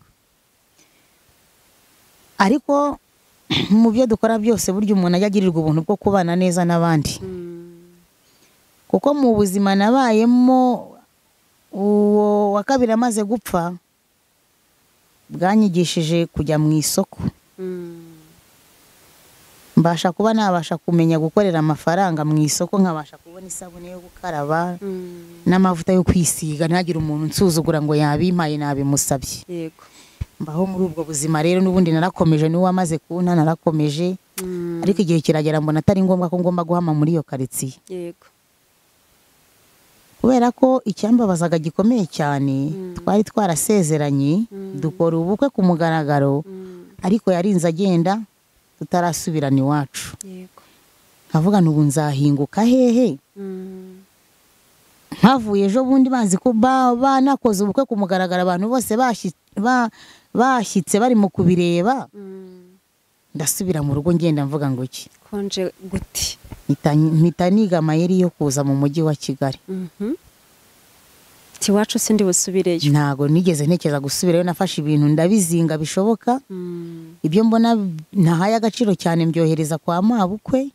Ariko mu byo dukora byose burya umuntu ajya agirirwa ubuntu bwo kubana neza n'abandi. Kuko mu buzima nabayemo, uwo wa kabiri amaze gupfa, bwanyigishije kujya mu isoko. Mbasha kuba nabasha kumenya gukorera amafaranga mu isoko, nkabasha kubona isabune yo gukaraba n'amavuta yo kwisiga, ntagire umuntu nsuzugura ngo yabimpaye nabimusabye. Yego. Mbaho muri ubwo buzima rero, n'ubundi narakomeje, n'uwo amaze kunta narakomeje. Ariko igihe kiragera mbona atari ngombwa ko ngomba guhama muri iyo karitsiye. Yego. Kubera ko icyambabazaga gikomeye cyane, twari twarasezeranye dukora ubukwe ku mugaragaro, ariko yarinze agenda tutarasubirana iwacu. Yego. Nkavuga ubu nzahinguka hehe? Nkavuye ejo bundi bazi ko banakoze ubukwe ku mugaragaro, abantu bose bashyitse bari mu kubireba, ndasubira mu rugo ngenda mvuga ngo iki? Konje guti? Mpita niga amayeri yo kuza mu mujyi wa Kigali. Iwacu sindi busubireyo. Ntago nigeze ntekereza gusubirayo, nafashe ibintu ndabizinga bishoboka. Ibyo mbona ntahaye agaciro cyane mbyohereza kwa mabukwe,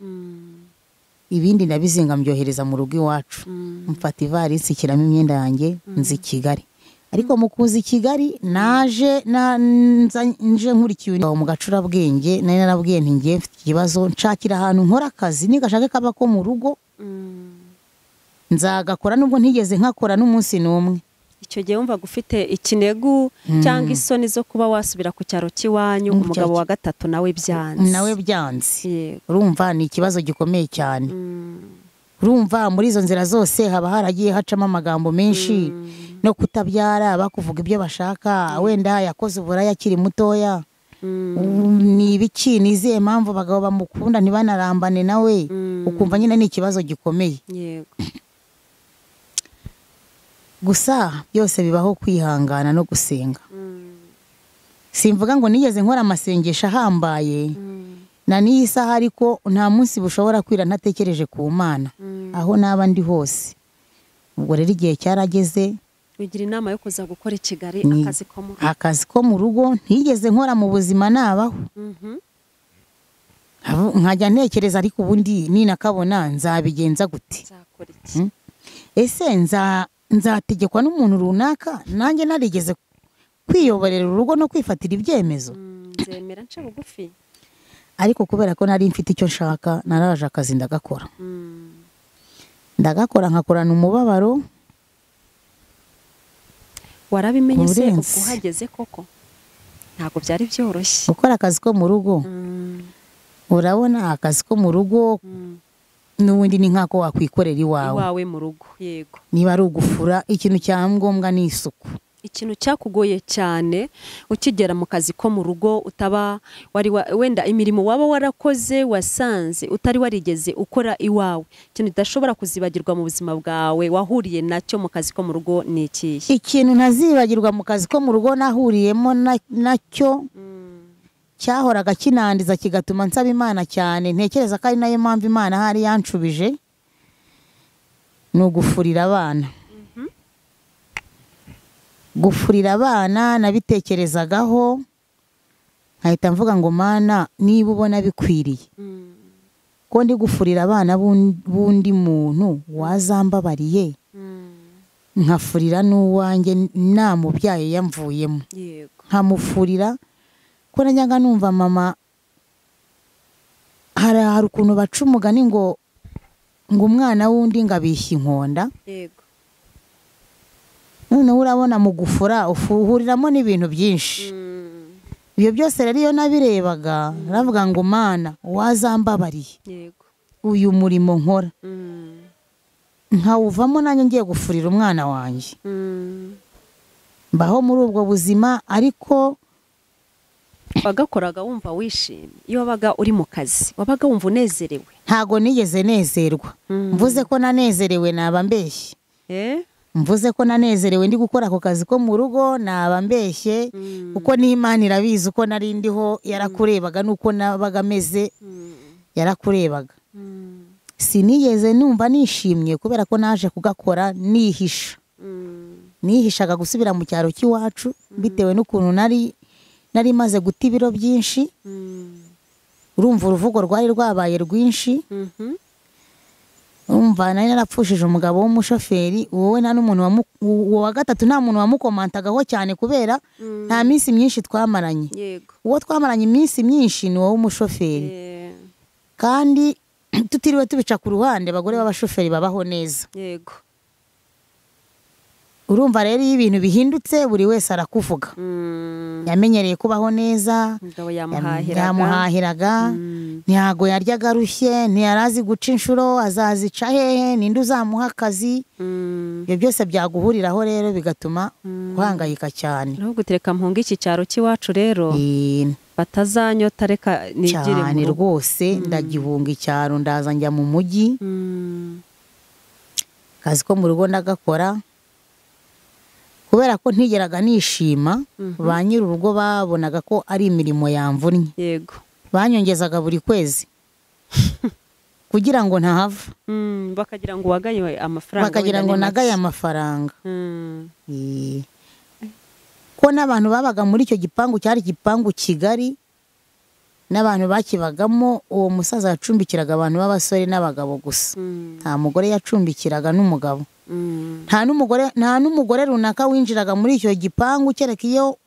ibindi ndabizinga mbyohereza mu rugo iwacu. Mfata ivarisi nshyiramo imyenda yanjye, nzi Kigali. Ariko mu kuza i Kigali naje nkurikiye mu gacurabwenge, nari narabwiye nti ngiye mfite ikibazo, nshakira ahantu nkora akazi, nigashake kaba ko mu rugo nzagakora, nubwo ntigeze nkakora n'umunsi n'umwe. Icyo gihe wumvaga ufite ikinegu cyangwa isoni zo kuba wasubira ku cyaro cy'iwanyu, umugabo wa gatatu nawe byanze. Urumva ni ikibazo gikomeye cyane. Urumva muri izo nzira zose haba haragiye hacamo amagambo menshi, no kutabyara, bakuvuga ibyo bashaka, wenda yakoze uburaya akiri mutoya, ni ibiki, nizihe mpamvu abagabo bamukunda ntibanarambane nawe, ukumva nyine ni ikibazo gikomeye. Yego. Gusa byose bibaho kwihangana no gusenga. Simvuga ngo nigeze nkora amasengesho ahambaye, na n'iyi saha, ariko nta munsi bushobora kwira ntatekereje ku Mana aho naba ndi hose. Ubwo rero igihe cyarageze, wigira inama yo kuza gukora i Kigali akazi ko mu rugo ntigeze nkora mu buzima nabaho. Nkajya ntekereza, ariko ubundi ninakabona nzabigenza gute? Ese nzategekwa n'umuntu runaka, nanjye narigeze kwiyoborera urugo no kwifatira ibyemezo? Nzemera nce bugufi. Ariko kubera ko nari mfite icyo nshaka, naraje akazi ndagakora. Ndagakora nkakorana umubabaro. Warabimenye se ubwo uhageze koko? Ntabwo byari byoroshye gukora akazi ko mu rugo. Urabona akazi ko mu rugo n'ubundi ni nk'ako wakwikorera iwawe mu rugo. Yego. Niba ari ugufura, ikintu cya ngombwa ni isuku. Ikintu cyakugoye cyane ukigera mu kazi ko mu rugo, utaba wenda imirimo waba warakoze wasanze utari warigeze ukora iwawe, ikintu udashobora kuzibagirwa mu buzima bwawe wahuriye nacyo mu kazi ko mu rugo ni ikihe? Ikintu ntazibagirwa mu kazi ko mu rugo nahuriyemo nacyo, cyahoraga kinandiza kigatuma nsaba Imana cyane, ntekereza ko ari nayo mpamvu Imana hari yanshubije, ni ugufurira abana. Gufurira abana nabitekerezagaho, nkahita mvuga ngo Mana, niba ubona bikwiriye ko ndi gufurira abana bundi muntu wazambabariye nkafurira n'uwanjye namubyaye yamvuyemo nkamufurira ko najyaga numva mama hari ukuntu baca umugani ngo umwana wundi ngabishya inkonda noneho urabona mu gufura uhuriramo n'ibintu byinshi ibyo byose rero iyo nabirebaga naravuga ngo mana wazambabariye uyu murimo nkora nkawuvamo nanjye ngiye gufurira umwana wanjye mbaho muri ubwo buzima. Ariko wagakoraga wumva wishimye iyo wabaga uri mu kazi, wabaga wumva unezerewe? Ntago nigeze nezerwa. Mvuze ko nanezerewe naba mbeshye. Mvuze ko nanezerewe ndi gukora ako kazi ko mu rugo naba mbeshye, kuko n'Imana irabizi uko nari ndiho yarakurebaga nuko nabaga meze yarakurebaga. Sinigeze numva nishimye kubera ko naje kugakora nihishaga gusubira mu cyaro cy'iwacu bitewe n'ukuntu nari maze guta ibiro byinshi. Urumva uruvugo rwari rwabaye rwinshi. Umva nari narapfushije umugabo w'umushoferi, wowe nta n'umuntu wa gatatu nta muntu wamukomantagaho cyane kubera nta minsi myinshi twamaranye. Uwo twamaranye iminsi myinshi ni wowe umushoferi, kandi tutiriwe tubica ku ruhande abagore b'abashoferi babaho neza. Urumva rero iyo ibintu bihindutse buri wese arakuvuga. Yamenyereye kubaho neza, yamuhahiraga, ntiyago yaryaga arushye, ntiyarazi guca inshuro, azazica hehe, ninde uzamuha akazi. Ibyo byose byaguhuriraho rero bigatuma uhangayika cyane. Nubwo utereka mpunga iki cyaro cy'iwacu rero batazanyota reka nigire mu rugo. Rwose ndagihunga icyaro ndaza njya mu mujyi. Kazi ko mu rugo ndagakora kubera ko ntigeraga nishima. Ba nyir'urugo babonaga ko ari imirimo yamvunnye. Banyongezaga buri kwezi kugira ngo ntahava. Bakagira ngo wagaye amafaranga. Bakagira ngo nagaye amafaranga. Ko n'abantu babaga muri icyo gipangu, cyari igipangu kigari, n'abantu bakibagamo. Uwo musaza yacumbikiraga abantu b'abasore n'abagabo gusa, nta mugore yacumbikiraga n'umugabo. Nta n'umugore runaka winjiraga muri icyo gipangu kereka iyo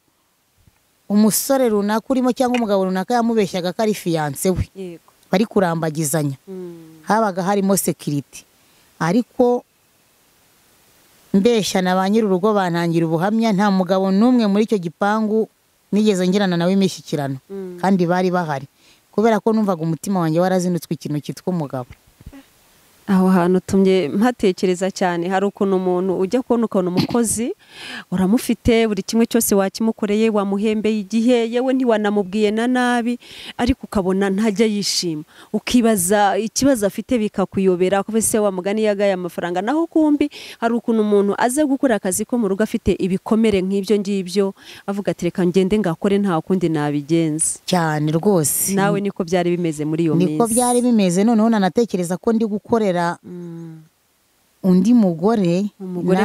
umusore runaka urimo cyangwa umugabo runaka yamubeshyaga ko ari fiyanse we bari kurambagizanya. Habaga harimo sekiriti. Ariko mbeshya na ba nyir'urugo bantangira ubuhamya, nta mugabo n'umwe muri icyo gipangu nigeze ngirana nawe imishyikirano, kandi bari bahari kubera ko numvaga umutima wanjye warazinutswe ikintu cyitwa umugabo. Aho hantu tumye mpatekereza cyane. Hari ukuntu umuntu ujya kubona ukabona umukozi uramufite, buri kimwe cyose wakimukoreye, wamuhembeye igihe, yewe ntiwanamubwiye na nabi, ariko ukabona ntajya yishima. Ukibaza ikibazo afite bikakuyobera, ko se wa mugani yagaye amafaranga. Naho kumbi hari ukuntu umuntu aze gukora akazi ko mu rugo afite ibikomere nk'ibyo ngibyo, avuga ati reka ngende ngakore nta kundi nabigenza. Cyane rwose. Nawe niko byari bimeze muri iyo minsi? Niko byari bimeze. Noneho nanatekereza ko ndi gukorera undi mugore,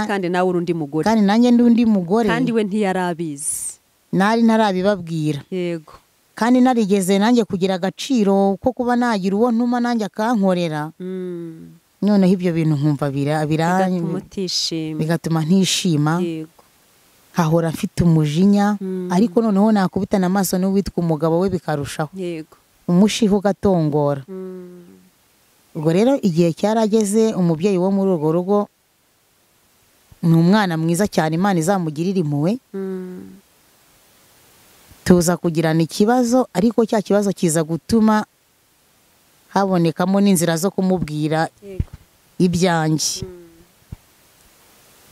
kandi nawe urundi mugore, kandi nanjye ndi undi mugore, kandi we ntiyarabizi, nari narabibabwira. Kandi narigeze nanjye kugira agaciro ko kuba nagira uwo ntuma nanjye akankorera. Noneho ibyo bintu nkumva bigatuma ntishima, hahora mfite umujinya. Ariko noneho nakubitana amaso n'uwitwa umugabo we bikarushaho, umushiha ugatongora. Ubwo rero igihe cyarageze, umubyeyi wo muri urwo rugo ni umwana mwiza cyane, Imana izamugirira impuhwe. Tuza kugirana ikibazo, ariko cya kibazo kiza gutuma habonekamo n'inzira zo kumubwira ibyanjye.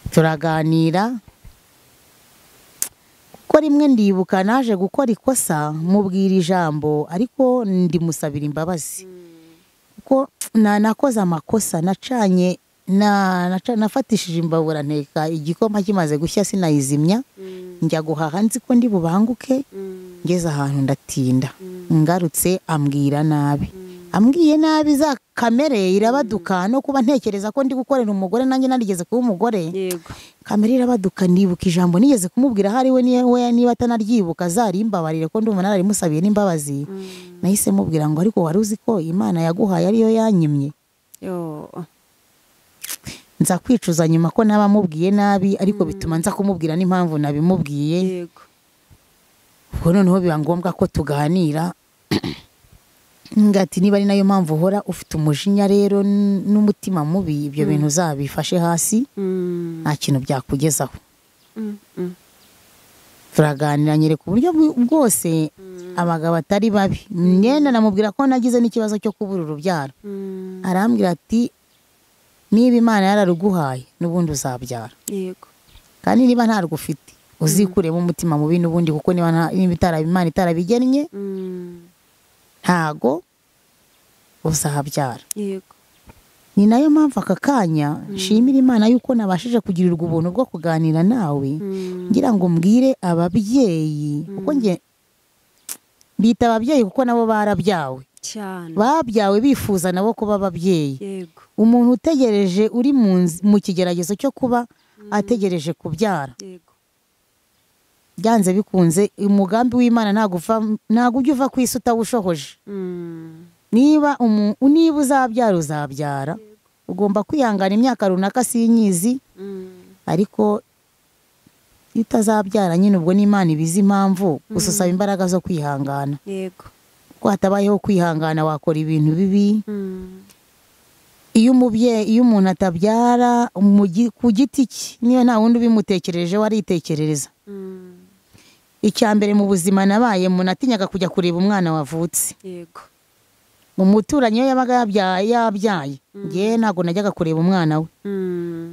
Turaganira, kuko rimwe ndibuka naje gukora ikosa, mubwira ijambo ariko ndimusabira imbabazi. Ko nakoze amakosa, nafatishije imbabura nteka igikoma kimaze gushya sinayizimya, njya guhaha nzi ko ndi bubanguke, ngeze ahantu ndatinda. Ngarutse ambwira nabi, ambwiye nabi za kamere irabaduka no kuba ntekereza ko ndi gukorera umugore nanjye narigeze kuba umugore. yego Kamere irabaduka nibuka ijambo nigeze kumubwira hari we niba atanaryibuka zarimbabarire ko ndumva nararimusabiye n'imbabazi. Nahise mubwira ngo ariko wari uzi ko Imana yaguhaye ariyo yanyimye. yo Nza kwicuza nyuma ko nabamubwiye nabi ariko bituma nza kumubwira n'impamvu nabimubwiye. yego Ubwo noneho biba ngombwa ko tuganira. Ngati niba ari nayo mpamvu uhora ufite umujinya rero n'umutima mubi, ibyo bintu uzabifashe hasi nta kintu byakugezaho. Turaganira nyereka uburyo bwose abagabo atari babi. Ngenda namubwira ko nagize n'ikibazo cyo kubura urubyaro. Arambwira ati niba Imana yararuguhaye n'ubundi uzabyara, yego kandi niba ntarwo ufite uzikuremo umutima mubi n'ubundi, kuko niba Imana itarabigennye ntago uzabyara. yego Ni nayo mpamvu aka kanya nshimira Imana yuko nabashije kugirirwa ubuntu bwo kuganira nawe, ngira ngo mbwire ababyeyi, kuko nge bita ababyeyi kuko nabo barabyawe, cyane babyawe bifuza nabo kuba ababyeyi. yego Umuntu utegereje uri mu kigeragezo cyo kuba ategereje kubyara, yego byanze bikunze umugambi w'Imana ntago ujya uva ku isi utawushohoje. Niba uzabyara uzabyara, ugomba kwihangana imyaka runaka sinyizi, ariko iyo utazabyara nyine ubwo n'Imana ibizi impamvu, gusa usaba imbaraga zo kwihangana. yego Ko hatabayeho kwihangana wakora ibintu bibi. Iyo umuntu atabyara ku giti cye, niyo nta wundi ubimutekereje waritekerereza. Icya mbere mu buzima nabayemo natinyaga kujya kureba umwana wavutse. yego Umuturanyi iyo yabaga yabyaye, ngewe ntabwo najyaga kureba umwana we.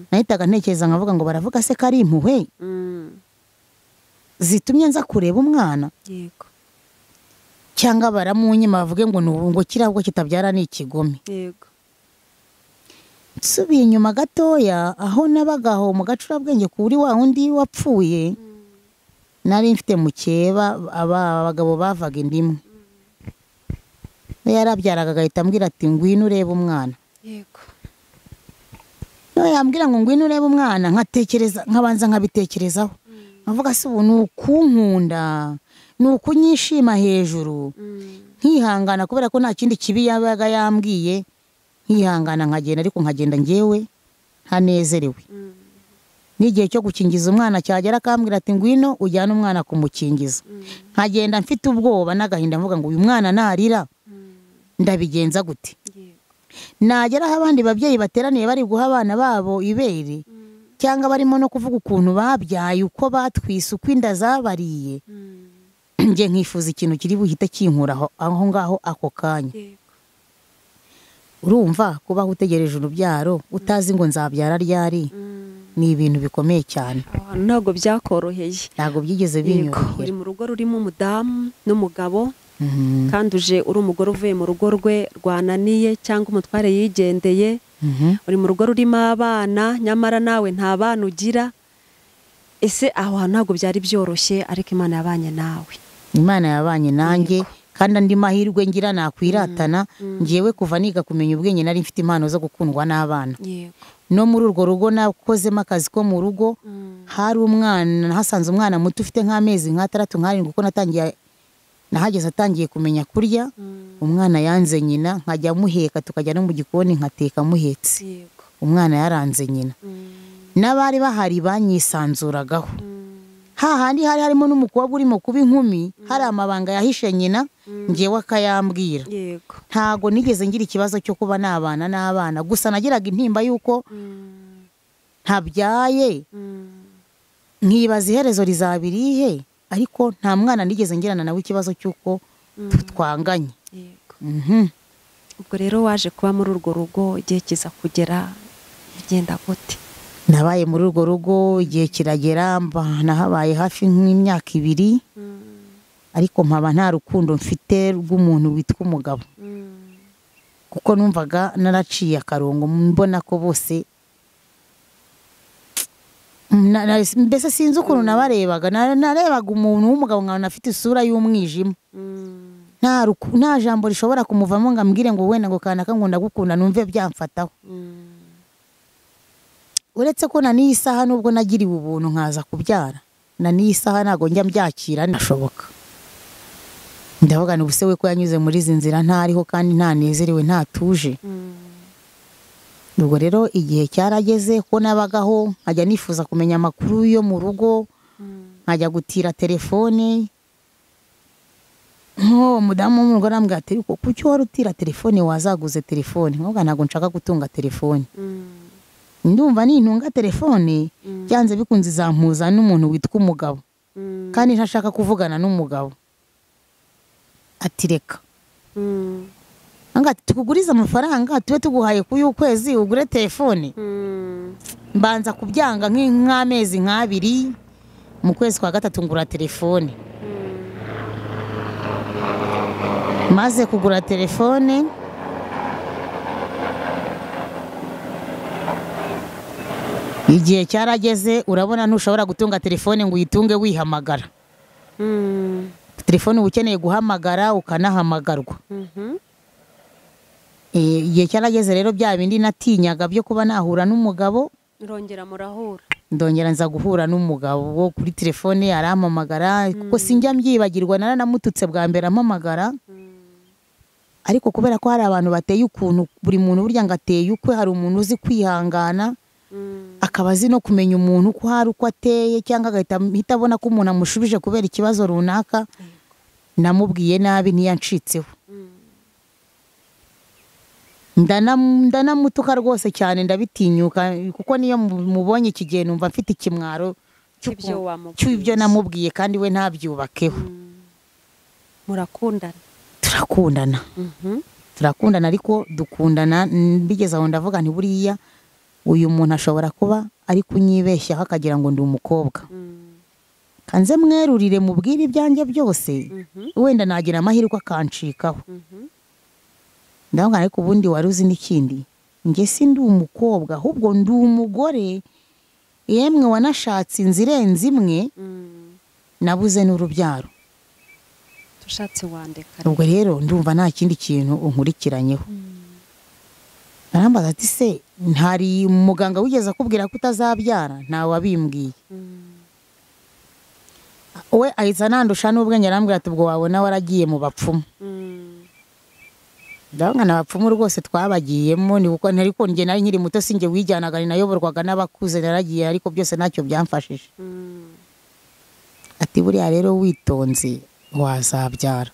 Nahitaga ntekereza nkavuga ngo baravuga se ko ari impuhwe zitumye nza kureba umwana, yego cyangwa baramunyima bavuge ngo kiriya bwo kitabyara ni ikigome. yego Nsubiye inyuma gatoya aho nabagaho mu gacurabwenge kuri wa wundi wapfuye, nari mfite mukeba abagabo bavaga indimu. Yarabyaraga agahita ambwira ati ngwino urebe umwana. yego No yambwira ngo ngwino urebe umwana, nkabanza nkabitekerezaho. Nkavuga se ubu ni ukunkunda, ni ukunyishima hejuru, nkihangana kubera ko nta kindi kibi yabaga yambwiye, nkihangana nkagenda, ariko nkagenda ngewe ntanezerewe. N'igihe cyo gukingiza umwana cyagera akambwira ati ngwino ujyane umwana kumukingiza, nkagenda mfite ubwoba n'agahinda mvuga ngo uyu mwana narira ndabigenza gute. Nagera aho abandi babyeyi bateraniye bari guha abana babo ibere, cyangwa barimo no kuvuga ukuntu babyaye, uko batwise, uko inda zabariye, nge nkifuza ikintu kiri buhite kinkura aho ngaho ako kanya. Urumva kubaho utegereje urubyaro utazi ngo nzabyara ryari, ni ibintu bikomeye cyane. ntabwo byakoroheye, ntabwo byigeze binyorohera. uri mu rugo rurimo umudamu n'umugabo, kandi uje uri umugore uvuye mu rugo rwe rwananiye cyangwa umutware yigendeye, uri mu rugo rurimo abana nyamara nawe nta bana ugira. Ese aho hantu ntabwo byari byoroshye, ariko Imana yabanye nawe. Imana yabanye nanjye, kandi andi mahirwe ngira nakwiratana. Ngewe kuva niga kumenya ubwenge nari mfite impano zo gukundwa n'abana. No muri urwo rugo nakozemo akazi ko mu rugo, hari umwana, hasanze umwana muto ufite nk'amezi nk'atandatu nk'arindwi, kuko nahageze atangiye kumenya kurya. Umwana yanze nyina, nkajya muheka tukajya no mu gikoni nkateka muhetse. Umwana yaranze nyina. N'abari bahari banyisanzuragaho. Hahandi hari harimo n'umukobwa urimo kuba inkumi, hari amabanga yahishe nyina, ngewe akayambwira. Ntago nigeze ngira ikibazo cyo kuba nabana n'abana, gusa nagiraga intimba yuko ntabyaye, nkibaza iherezo rizabirihe, ariko nta mwana nigeze ngirana nawe ikibazo cy'uko twanganye. Ubwo rero waje kuba muri urwo rugo, igihe kiza kugera bigenda gute? Nabaye muri urwo rugo igihe kiragera, nahabaye hafi nk'imyaka 2, ariko mpaba nta rukundo mfite rw'umuntu witwa umugabo, kuko numvaga naraciye akarongo, mbona ko bose mbese sinzi ukuntu nabarebaga. Narebaga umuntu w'umugabo nkabona afite isura y'umwijima, nta jambo rishobora kumuvamo ngo ambwire ngo wenda ngo kanaka ngo ndagukunda numve byamfataho. Uretse ko na n'iyi saha nubwo nagiriwe ubuntu nkaza kubyara, na n'iyi saha ntago njya mbyakira nashoboka. Ndavuga ni ubuse we ko yanyuze muri izi nzira ntariho kandi ntanezerewe ntatuje. Ubwo rero igihe cyarageze ko nabagaho nkajya nifuza kumenya amakuru yo mu rugo, nkajya gutira telefone. Umudamu w'umugore arambwira ati kuki wari utira telefone wazaguze telefone? Nkuvuga ntago nshaka gutunga telefone. Ndumva nintunga telefone byanze bikunze izampuza n'umuntu witwa umugabo, kandi ntashaka kuvugana n'umugabo. Ati reka anga tukuguriza amafaranga tube tuguhaye kuyukwezi ugure telefone. Mbanza kubyanga nk'amezi nk'abiri, mu kwezi kwa gatatu ngura telefone. Maze kugura telefone igihe cyarageze, urabona ntushobora gutunga telefone ngo uyitunge wihamagara. Telefone uba ukeneye guhamagara ukanahamagarwa. Igihe cyarageze rero bya bindi natinyaga byo kuba nahura n'umugabo, ndongera nza guhura n'umugabo wo kuri telefone arampamagara, kuko sinjya mbyibagirwa naranamututse bwa mbere ampamagara. Ariko kubera ko hari abantu bateye ukuntu, buri muntu burya ngo ateye ukwe, hari umuntu uzi kwihangana akaba azi no kumenya umuntu ko hari uko ateye, cyangwa agahita abona ko umuntu amushubije kubera ikibazo runaka namubwiye nabi ntiyancitseho. Ndanamutuka rwose cyane, ndabitinyuka, kuko niyo mubonye iki gihe numva mfite ikimwaro cy'ibyo namubwiye kandi we ntabyubakeho. Murakundana? Turakundana. Turakundana, ariko dukundana bigeze aho ndavuga nti buriya uyu muntu ashobora kuba ari kunyibeshyaho akagira ngo ndi umukobwa. Kanze mwerurire mubwire ibyanjye byose, wenda nagira amahirwe akancikaho. Ndavuga ariko ubundi wari uzi n'ikindi, njye si ndi umukobwa ahubwo ndi umugore, yemwe wanashatse inzira irenze imwe, nabuze n'urubyaro. Tushatse wandeka. Ubwo rero ndumva nta kindi kintu unkurikiranyeho. Arambaza ati se ntari umuganga wigeze akubwira ko utazabyara? Ntawe wabimbwiye. We ahita nandusha n'ubwenge, arambwira ati ubwo wabona waragiye mu bapfumu. Ndavuga n'abapfumu rwose twabagiyemo, ni kuko ariko njye nari nkiri muto, sinjye wijyanaga, ni nayoborwaga n'abakuze, naragiye ariko byose ntacyo byamfashije. Ati buriya rero witonze wazabyara.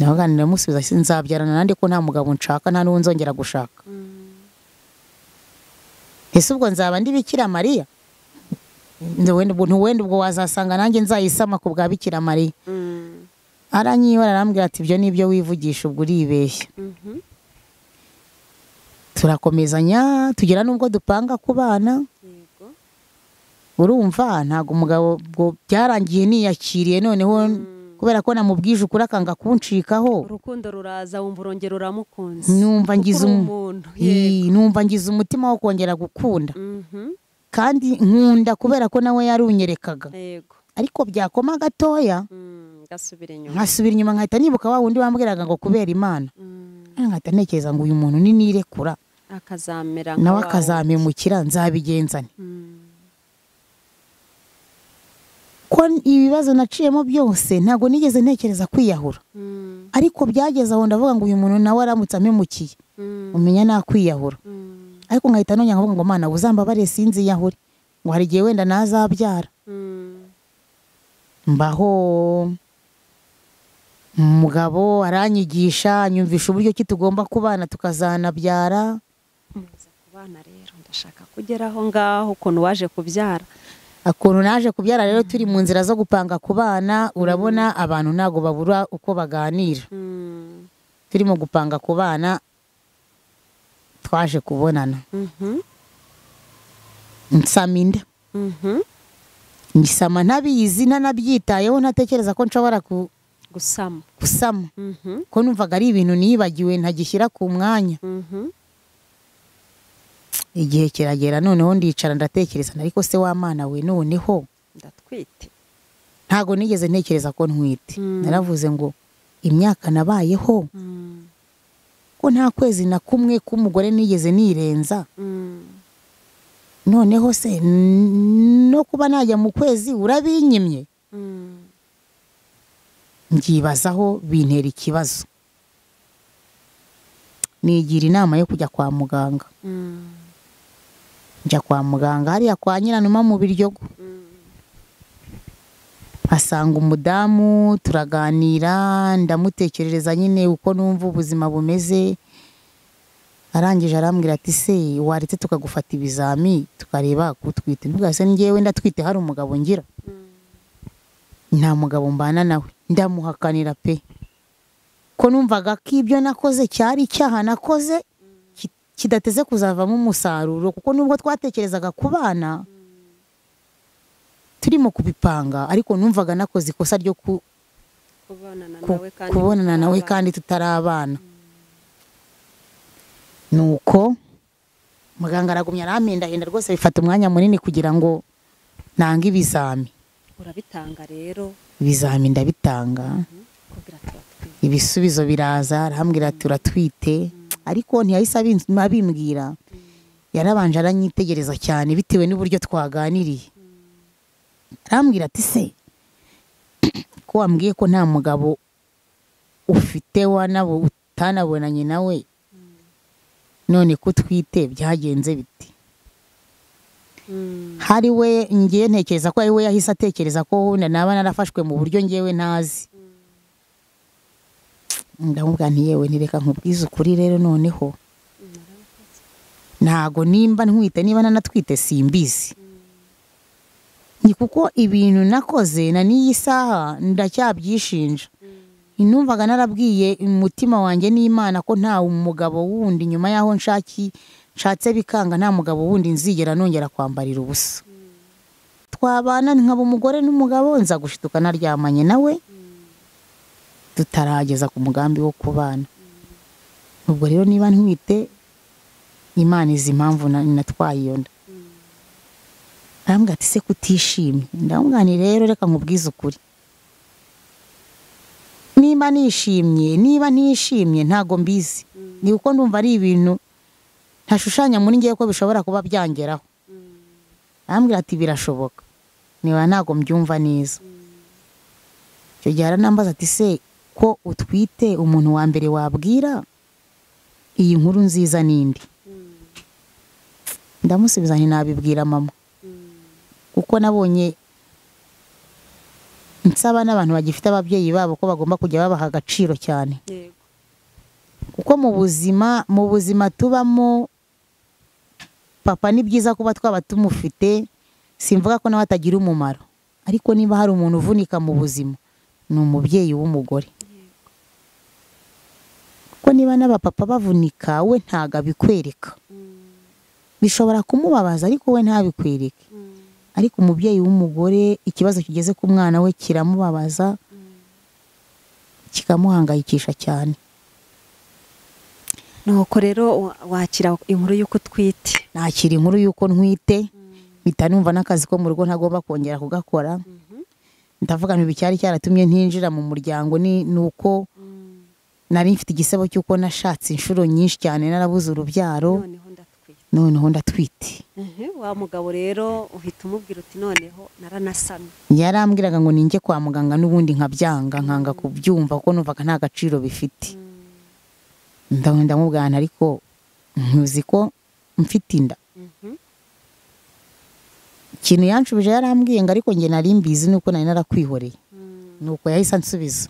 Ndavuga ndamusubiza sinzabyarana nande ko nta mugabo nshaka, nta n'uwo nzongera gushaka. Ese ubwo nzaba ndi Bikira Mariya? Wenda ubwo wazasanga nanjye nzayisama ku bwa Bikira Mariya. Aranyihora arambwira ati ibyo nibyo wivugisha, ubwo uribeshya. Turakomezanya tugera nubwo dupanga kubana. Urumva ntago umugabo bwo byarangiye niyakiriye, noneho kubera ko namubwije ukuri akanga kuncikaho, urukundo ruraza, wumva urongera uramukunze. Numva ngize umutima wo kongera gukunda. Kandi nkunda kubera ko nawe yarunyerekaga. Ariko byakoma gatoya nkasubira inyuma, nkahita nibuka wa wundi wambwiraga ngo kubera Imana. Nkahita ntekereza ngo uyu muntu ni nirekura akazamera nawe akazampemukira, nzabigenzane. Ko ibibazo naciyemo byose ntago nigeze ntekereza kwiyahura. Ariko byageze aho ndavuga ngo uyu muntu nawe aramutse ampemukiye, umenya nakwiyahura. Ariko nkahita nongera nkavuga ngo Mana uzambabare sinziyahure, ngo hari igihe wenda nazabyara. Mbaho umugabo aranyigisha, anyumvisha uburyo ki tugomba kubana tukazanabyara. Kubana rero ndashaka kugeraho ngaho ukuntu waje kubyara. Akuntu naje kubyara rero turi mu nzira zo gupanga kubana, urabona abantu ntago babura uko baganira. Turimo gupanga kubana twaje kubonana. Nsama inda. Ngisama ntabizi ntanabyitayeho, ntatekereza ko nshobora gusama. Ko numvaga ari ibintu nibagiwe ntagishyira ku mwanya. Igihe kiragera noneho ndicara ndatekereza, ariko se wa Mana we noneho ndatwite. ntago nigeze ntekereza ko ntwite. Naravuze ngo imyaka nabayeho ko nta kwezi na kumwe k'umugore nigeze nirenza, noneho se no kuba najya mu kwezi urabinyimye. Ngibazaho bintera ikibazo, nigira inama yo kujya kwa muganga. Njya kwa muganga hariya kwa Nyiranuma mu Biryogo, asanga umudamu turaganira, ndamutekerereza nyine uko numva ubuzima bumeze. Arangije arambwira ati se waretse tukagufata ibizami tukareba kutwite. Ntugase njyewe ndatwite hari umugabo ngira? Nta mugabo mbana nawe. Ndamuhakanira pe, ko numvaga ko ibyo nakoze cyari icyaha nakoze kidateze kuzavamo umusaruro, kuko nubwo twatekerezaga kubana turimo kubipanga, ariko numvaga nakoze ikosa ryo kubonana nawe kandi tutarabana. Nuko muganga aragumya arampendahenda rwose, bifata umwanya munini kugira ngo nange ibizami. Urabitanga rero? Ibizami ndabitanga, ibisubizo biraza, arambwira ati uratwite. Ariko ntiyahise abimbwira, yarabanje aranyitegereza cyane bitewe n'uburyo twaganiriye. Arambwira ati se ko wambwiye ko nta mugabo ufite utanabonanye nawe, none ko utwite byagenze biti? Hari we ngiye ntekereza ko ari we yahise atekereza ko wenda naba narafashwe mu buryo ngewe ntazi. Ndamubwira nti yewe ntireka nkubwize ukuri rero, noneho ntago nimba ntwite niba nanatwite simbizi. Ni kuko ibintu nakoze na n'iyi saha ndacyabyishinja. Numvaga narabwiye umutima wanjye n'Imana ko nta umugabo wundi nyuma yaho nshatse bikanga, nta mugabo wundi nzigera nongera kwambarira ubusa. Twabana nkaba umugore n'umugabo, nza gushituka naryamanye nawe tutarageza ku mugambi wo kubana. Ubwo rero niba ntwite Imana izi impamvu natwaye iyo nda. Arambwira ati se kutishimye? Ndamubwira nti rero reka nkubwize ukuri, niba nishimye niba ntishimye ntago mbizi. Ni uko ndumva ari ibintu ntashushanya muri ngiye ko bishobora kuba byangeraho. Arambwira ati birashoboka, niba ntago mbyumva neza. Icyo gihe aranambaza ati se ko utwite umuntu wa mbere wabwira iyi nkuru nziza nindi? Ndamusubiza nti nabibwira mama, kuko nabonye nsaba n'abantu bagifite ababyeyi babo ko bagomba kujya babaha agaciro cyane. Kuko mu buzima tubamo, papa ni byiza kuba twaba tumufite, simvuga ko nawe atagira umumaro, ariko niba hari umuntu uvunika mu buzima ni umubyeyi w'umugore. Kuko niba n'abapapa bavunika we ntago abikwereka, bishobora kumubabaza ariko we ntabikwereke. Ariko umubyeyi w'umugore ikibazo kigeze ku mwana we kiramubabaza, kikamuhangayikisha cyane. Nuko rero wakira inkuru y'uko twite? Nakira inkuru y'uko ntwite, mpita numva n'akazi ko mu rugo ntagomba kongera kugakora. Ndavuga nti icyari cyaratumye ntinjira mu muryango ni uko nari mfite igisebo cy'uko nashatse inshuro nyinshi cyane, narabuze urubyaro, noneho ndatwite. Wa mugabo rero uhita umubwira uti noneho naranasamye? Yarambwiraga ngo ninjye kwa muganga, n'ubundi nkabyanga, nkanga kubyumva kuko numvaga nta gaciro bifite. Ndamubwira ariko ntuzi ko mfite inda? Ikintu yanshubije yarambwiye ngo ariko njye nari mbizi nuko nari narakwihoreye. Nuko yahise ansubiza.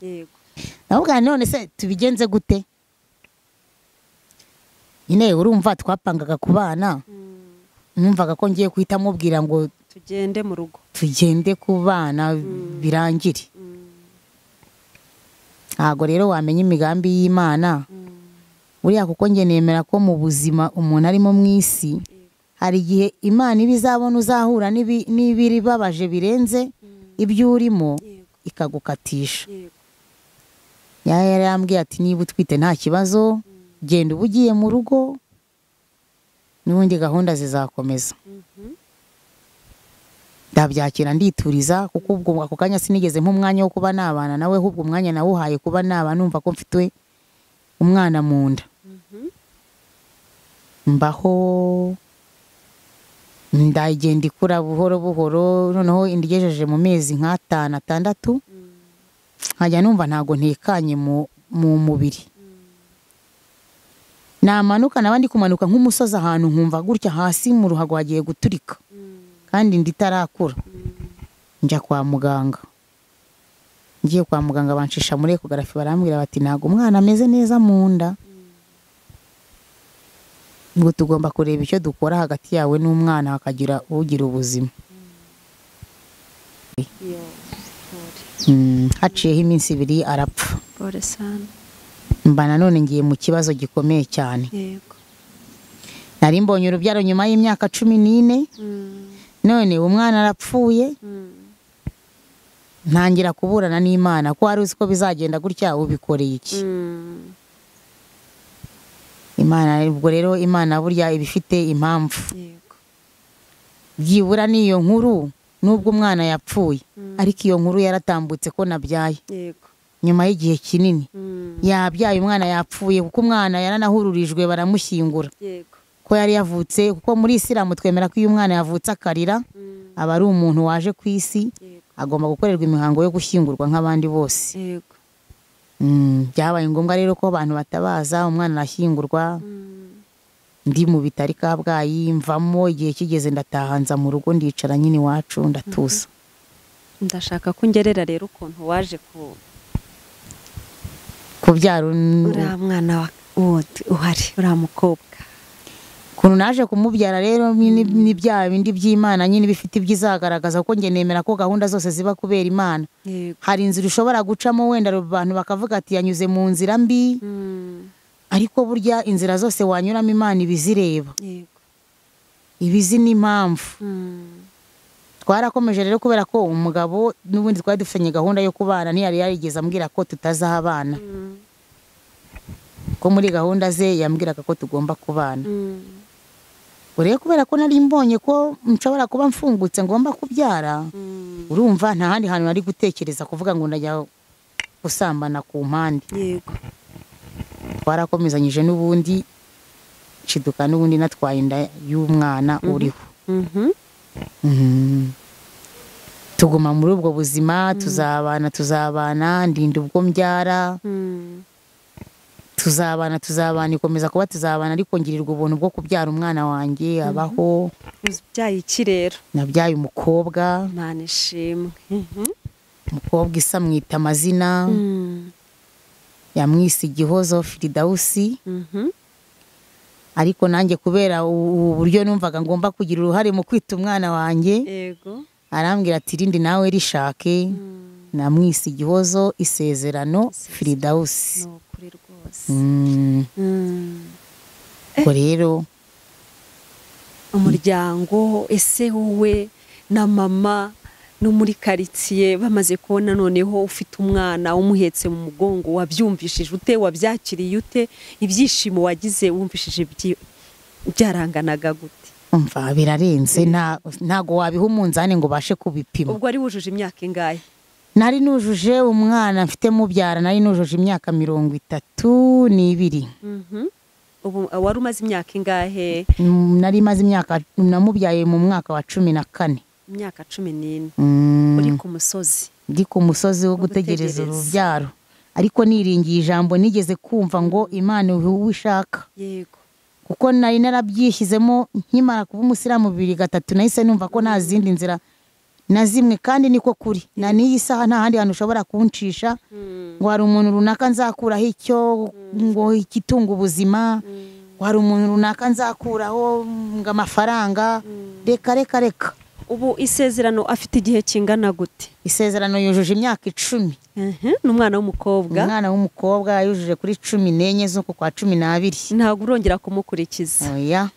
Ndamubwira none se tubigenze gute? Nyine urumva twapangaga kubana, numvaga ko ngiye kuhita mubwira ngo tugende mu rugo, tugende kubana birangire. Ntago rero wamenya imigambi y'Imana buriya, kuko njye nemera ko mu buzima umuntu arimo mu isi hari igihe Imana ibizabona uzahura n'ibiribabaje birenze ibyo urimo ikagukatisha. Yarambwiye ati niba utwite nta kibazo, genda uba ugiye mu rugo, n'ubundi gahunda zizakomeza. ndabyakira ndituriza kuko ubwo ako kanya sinigeze nk'umwanya wo kuba nabana nawe, ahubwo umwanya nawuhaye kuba naba numva ko mfite umwana mu nda. Mbaho ndagenda ikura buhoro buhoro, noneho indigejeje mu mezi nk'atanu atandatu nkajya numva ntago ntekanye mu mubiri. Namanuka nabandi kumanuka nk'umusozi ahantu nkumva gutya hasi mu ruhago hagiye guturika kandi nditarakura. Njya kwa muganga, ngiye kwa muganga bancisha muri ekogarafi barambwira bati ntago umwana ameze neza mu nda, ngo tugomba kureba icyo dukora hagati yawe n'umwana hakagira ugira ubuzima. Haciyeho iminsi 2 arapfa. Mba nanone ngiye mu kibazo gikomeye cyane. Nari mbonye urubyaro nyuma y'imyaka 14, none umwana arapfuye. Ntangira kuburana n'Imana ko ari uzi ko bizagenda gutya, ubikoreye iki? Imana ubwo rero Imana burya ibifite impamvu. Byibura niyo nkuru nubwo umwana yapfuye, ariko iyo nkuru yaratambutse ko nabyaye. Nyuma y'igihe kinini yabyaye umwana yapfuye, kuko umwana yaranahururijwe baramushyingura. Ko yari yavutse, kuko muri Isilamu twemera ko iyo umwana yavutse akarira aba ari umuntu waje ku isi, agomba gukorerwa imihango yo gushyingurwa nk'abandi bose. Byabaye ngombwa rero ko abantu batabaza, umwana arashyingurwa. Ndi mu bitari Kabgayi, mvamo igihe kigeze ndataha nza mu rugo ndicara nyine iwacu ndatuza. Ndashaka ko ngerera rero ukuntu waje kubyara uriya mwana uhari, uriya mukobwa. Ukuntu naje kumubyara rero ni bya bindi by'Imana nyine bifite ibyizagaragaza, ko nge nemera ko gahunda zose ziba kubera Imana. Hari inzira ushobora gucamo wenda abantu bakavuga ati yanyuze mu nzira mbi, ariko burya inzira zose wanyuramo Imana ibizireba, ibizi n'impamvu. Twarakomeje rero kubera ko umugabo n'ubundi twari dufitanye gahunda yo kubana, ntiyari yarigeze ambwira ko tutazabana, ko muri gahunda ze yambwiraga ko tugomba kubana. Ureye kubera ko nari mbonye ko nshobora kuba mfungutse ngomba kubyara, urumva nta handi hantu nari gutekereza kuvuga ngo ndajya gusambana ku mpande. Twarakomezanyije n'ubundi shiduka n'ubundi natwaye inda y'umwana uriho. Tuguma muri ubwo buzima, tuzabana ndinda ubwo mbyara. Tuzabana ikomeza kuba tuzabana, ariko ngirirwa ubuntu bwo kubyara umwana wanjye abaho. Uzibyaye iki rero? Nabyaye umukobwa. Imana ishimwe. Umukobwa isa mwita amazina, yamwise Igihozo Firidausi. Ariko nanjye kubera uburyo numvaga ngomba kugira uruhare mu kwita umwana wanjye, arambwira ati rindi nawe rishake. Namwise Igihozo Isezerano Firidausi. Ko rero umuryango, ese wowe na mama no muri karitsiye bamaze kubona noneho ufite umwana umuhetse mu mugongo, wabyumvishije ute? Wabyakiriye ute? Ibyishimo wagize wumvishije byaranganaga gute? Umva birarenze, ntago wabiha umunzani ngo bashe kubipima. Ubwo ari wujuje imyaka ingahe? Nari nujuje umwana mfite mubyara, nari nujuje imyaka 32. Ubu wari umaze imyaka ingahe? Nari maze imyaka, namubyaye mu mwaka wa 14. Imyaka 14. Uri ku musozi? Ndi ku musozi wo gutegereza urubyaro, ariko niringiye ijambo nigeze kumva ngo Imana uwishaka. Yego. Kuko nari narabyishyizemo nkimara kuba umusiramu 2-3, nahise numva ko nta zindi nzira na zimwe, kandi niko kuri. Na niyi saha nta handi hantu ushobora kuncisha ngo hari umuntu runaka nzakuraho icyo ngo ikitunga ubuzima, ngo hari umuntu runaka nzakuraho ngo amafaranga. Reka. Ubu isezerano afite igihe kingana gute? Isezerano yujuje imyaka 10. N'umwana w'umukobwa? Umwana w'umukobwa yujuje kuri 14 zo kwa 12. Ntago urongera kumukurikiza? Oya,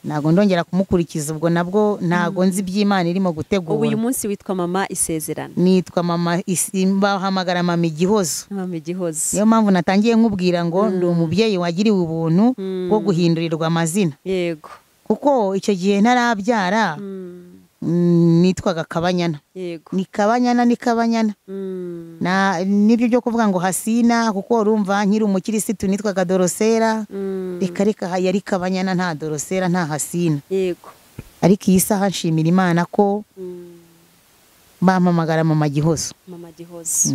ntago ndongera kumukurikiza. Ubwo nabwo ntago nzi by'Imana irimo gutegura. Ubu uyu munsi witwa mama Isezerano? Nitwa mama Isimba, hamagara mama Igihozo. Mama Igihozo. Niyo mpamvu natangiye nkubwira ngo ndi umubyeyi wagiriwe ubuntu bwo guhindurirwa amazina. Yego. Kuko icyo gihe ntarabyara nitwaga Kabanyana. yego Ni Kabanyana. Nibyo byo kuvuga ngo Hasina, kuko urumva nkiri umukirisitu nitwaga Dorosera. Reka yari Kabanyana, nta Dorosera nta Hasina. yego Ariko iyi saha nshimira Imana ko bampamagara Mama Gihozo. Mama Gihozo.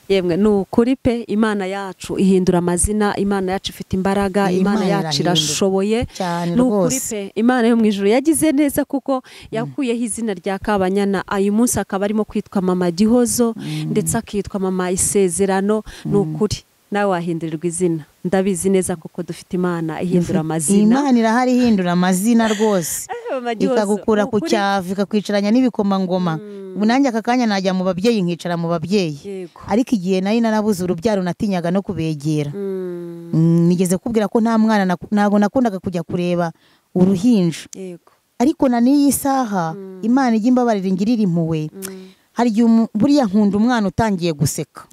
Yemwe ni ukuri pe, Imana yacu ihindura amazina, Imana yacu ifite imbaraga, Imana yacu irashoboye. Ni ukuri pe, Imana yo mu ijuru yagize neza kuko yakuyeho izina rya Kabanyana, uyu munsi akaba arimo kwitwa Mama Gihozo, ndetse akitwa Mama Isezerano. Ni ukuri nawe wahindurirwa izina, ndabizi neza kuko dufite Imana ihindura amazina. Imana irahari ihindura amazina rwose, ikagukura ku cyavu ikakwicaranya n'ibikomangoma. Ubu nanjye aka kanya najya mu babyeyi nkicara mu babyeyi, ariko igihe nari narabuze urubyaro natinyaga no kubegera. Nigeze kubwira ko nta mwana ntago nakundaga kujya kureba uruhinja, ariko na n'iyi saha Imana ijya imbabarira ingirira impuhwe. Hari igihe buriya nkunda umwana utangiye guseka,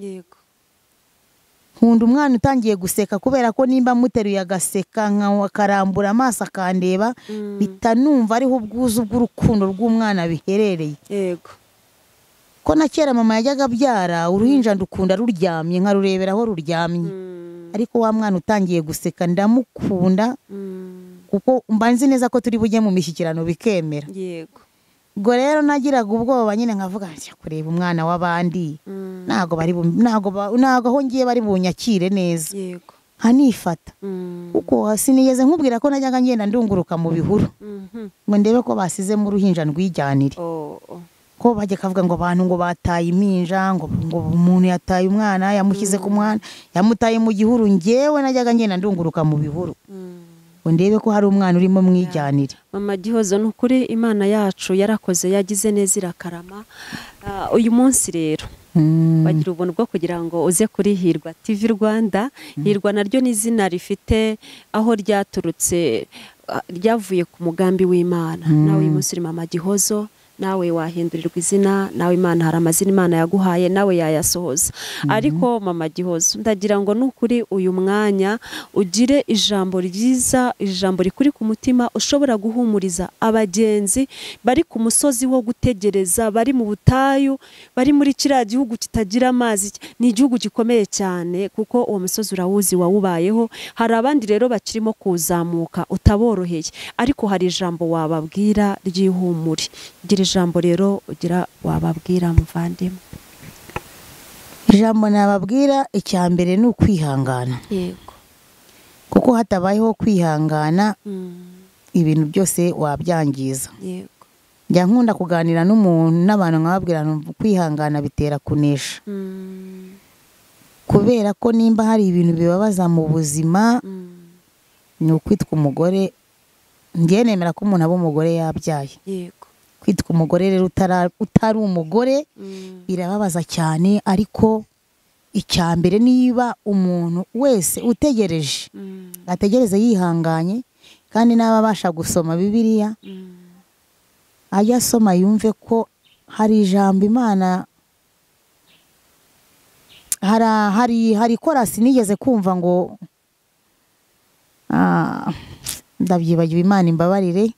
nkunda umwana utangiye guseka, kubera ko nimba muteruye agaseka akarambura amaso akandeba, bitanumva ariho ubwuzu bw'urukundo rw'umwana biherereye. Ko na kera mama yajyaga abyara uruhinja ndukunda ruryamye, nkarurebera aho ruryamye, ariko wa mwana utangiye guseka ndamukunda, kuko mbanzi neza ko turi bujye mu mishyikirano bikemera. Ubwo rero nagiraga ubwoba nyine nkavuga njya kureba umwana w'abandi, ntago aho ngiye bari bunyakire neza, nkanifata. Kuko sinigeze nkubwira ko najyaga ngenda ndunguruka mu bihuru ngo ndebe ko basizemo uruhinja ndwijyanire. Ko bajya kavuga ngo abantu ngo bataye impinja, ngo umuntu yataye umwana yamushyize ku mwana, yamutaye mu gihuru. Njyewe najyaga ngenda ndunguruka mu bihuru ngo ndebe ko hari umwana urimo mwijyanire. Mama Gihozo, ni ukuri Imana yacu yarakoze, yagize neza irakarama. Uyu munsi rero bagira ubuntu bwo kugira ngo uze kuri Hirwa TV Rwanda. Hirwa naryo ni izina rifite aho ryaturutse, ryavuye ku mugambi w'Imana. Nawe uyu munsi uri Mama Gihozo, nawe wahindurirwa izina, nawe Imana hari amazina Imana yaguhaye, nawe yayasohoza. Ariko Mama Gihozo, ndagira ngo nukuri uyu mwanya ugire ijambo ryiza, ijambo rikuri ku mutima, ushobora guhumuriza abagenzi bari ku musozi wo gutegereza, bari mu butayu, bari muri kiriya gihugu kitagira amazi. Ni igihugu gikomeye cyane kuko uwo musozi urawuzi, wawubayeho. Hari abandi rero bakirimo kuzamuka utaboroheye, ariko hari ijambo wababwira ry'ihumure. Gira ijambo rero ugira wababwira muvandimwe. Ijambo nababwira icya mbere ni ukwihangana. Kuko hatabayeho kwihangana ibintu byose wabyangiza. Njya nkunda kuganira n'abantu nkababwira kwihangana bitera kunesha. Kubera ko nimba hari ibintu bibabaza mu buzima, ni ukwitwa umugore. Ngiye nemera ko umuntu aba umugore yabyaye. Kwitwa umugore rero utari umugore birababaza cyane, ariko icya mbere niba umuntu wese utegereje ategereze yihanganye, kandi n'aba abasha gusoma Bibiliya ajya asoma yumve ko hari ijambo Imana, hari korasi nigeze kumva ngo ndabyibagiwe, Imana imbabarire.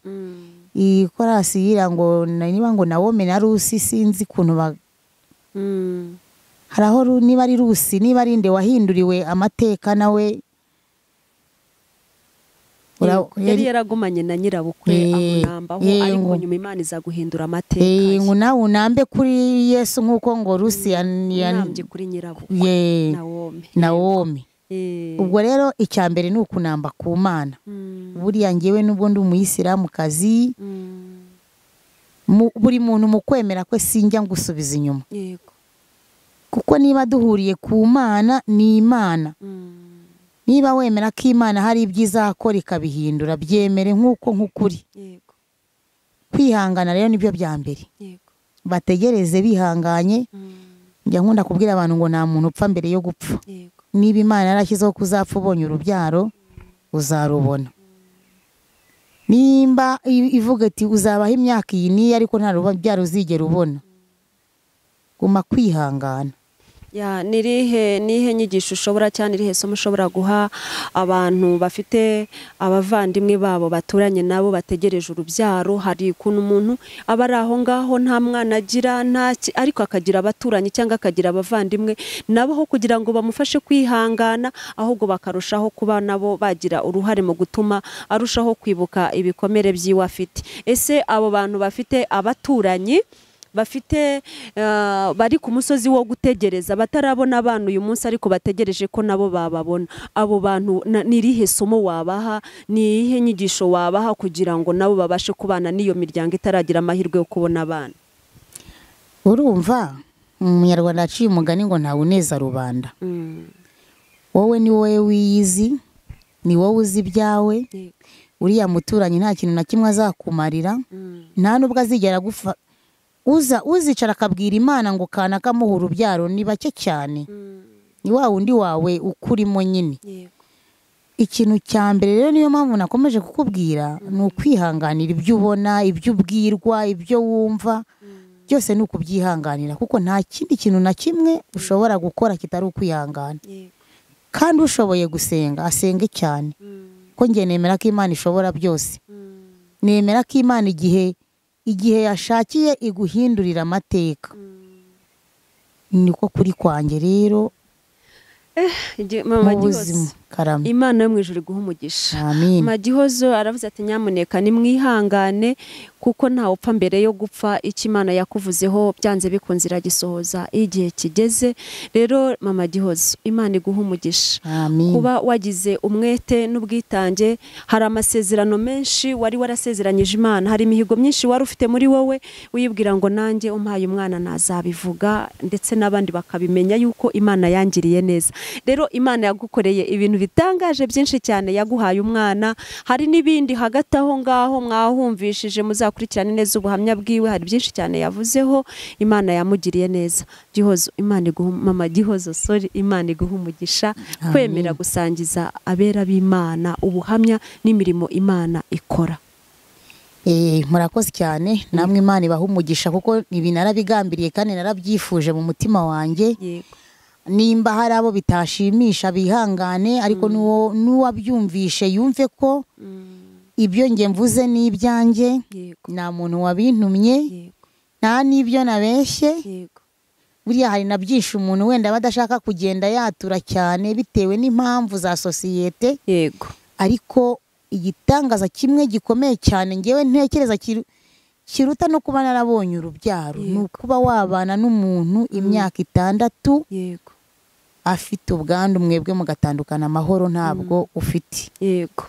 Iyi korasi yira ngo niba ngo Nawome na Rusi, sinzi kuntu haraho niba ari Rusi niba ari nde wahinduriwe amateka nawe yari yaragumanye na nyirabukwe amunambaho, ariko nyuma Imana iza guhindura amateka. Ngo nawe unambe kuri Yesu nk'uko ngo Rusi yanambye kuri nyirabukwe Nawome. Ubwo rero icya mbere ni ukunamba ku Mana. Buriya ngewe nubwo ndi umuyisilamukazi, buri muntu mu kwemera kwe sinjya ngusubiza inyuma. Kuko niba duhuriye ku Mana, ni Imana. Niba wemera ko Imana hari ibyiza akora ikabihindura, byemere nk'ukuri. Kwihangana rero nibyo bya mbere. Bategereze bihanganye. Njya nkunda kubwira abantu ngo nta muntu upfa mbere yo gupfa. Niba Imana yarashyizeho kuzapfa ubonye urubyaro, uzarubona. Nimba ivuga ati uzabaho imyaka iyi niyo, ariko nta rubyaro uzigera ubona, guma kwihangana. Ya nihe nyigisho ushobora cyane irihe somo ushobora guha abantu bafite abavandimwe babo baturanye nabo bategereje urubyaro? Hari ukuntu umuntu aba ari aho ngaho nta mwana agira ariko akagira abaturanyi cyangwa akagira abavandimwe nabo ho kugira ngo bamufashe kwihangana, ahubwo bakarushaho kuba nabo bagira uruhare mu gutuma arushaho kwibuka ibikomere by'iwe afite. Ese abo bantu bafite abaturanyi bafite bari ku musozi wo gutegereza batarabona abantu uyu munsi ariko bategereje ko nabo bababona, abo bantu nirihe somo wabaha, nihe nyigisho wabaha kugira ngo nabo babashe kubana n'iyo miryango itaragira amahirwe yo kubona abana? Urumva umunyarwanda aciye umugani ngo ntawe uneza rubanda. Wowe ni wowe wiyizi, ni wowe uzi ibyawe. Uriya muturanyi nta kintu na kimwe azakumarira, nta nubwo azigera gufa uzicara akabwira Imana ngo kana kamuha urubyaro ni bake cyane. Ni wa wundi wawe ukurimo nyine. Ikintu cya mbere rero niyo mpamvu nakomeje kukubwira ni ukwihanganira ibyo ubona, ibyo ubwirwa, ibyo wumva, byose ni ukubyihanganira kuko nta kindi kintu na kimwe ushobora gukora kitari ukwihangana. Kandi ushoboye gusenga asenge cyane, ko njye nemera ko Imana ishobora byose. Nemera ko Imana igihe yashakiye iguhindurira amateka. Niko kuri kwanjye rero Mama Gihozo, Imana yo mu ijuru iguha umugisha. Mama Gihozo aravuze ati nyamuneka nimwihangane kuko nta upfa mbere yo gupfa, icyo Imana yakuvuzeho byanze bikunze iragisohoza igihe kigeze. Rero Mama Gihozo, Imana iguha umugisha kuba wagize umwete n'ubwitange. Hari amasezerano menshi wari warasezeranyije Imana, hari imihigo myinshi wari ufite muri wowe uyibwira ngo nanjye umpaye umwana nazabivuga ndetse n'abandi bakabimenya yuko Imana yangiriye neza. Rero Imana yagukoreye ibintu bitangaje byinshi cyane, yaguhaye umwana. Hari n'ibindi hagati aho ngaho mwahumvishije, muzakurikirane neza ubuhamya bwiwe, hari byinshi cyane yavuzeho. Imana yamugiriye neza. Gihozo, Imana iguha Mama Gihozo, Imana iguha umugisha kwemera gusangiza abera b'Imana ubuhamya n'imirimo Imana ikora. Murakoze cyane, namwe Imana ibaha umugisha kuko ibi narabigambiriye kandi narabyifuje mu mutima wanjye. Nimba hari abo bitashimisha bihangane, ariko n'uwabyumvishe yumve ko ibyo nge mvuze ni ibyanjye, nta muntu wabintumye, nta n'ibyo nabeshye. Buriya hari na byinshi umuntu wenda badashaka kugenda yatura cyane bitewe n'impamvu za sosiyete. Ariko igitangaza kimwe gikomeye cyane ngewe ntekereza kiruta no kuba narabonye urubyaro, ni ukuba wabana n'umuntu imyaka 6 afite ubwandu, mwebwe mugatandukana amahoro ntabwo ufite.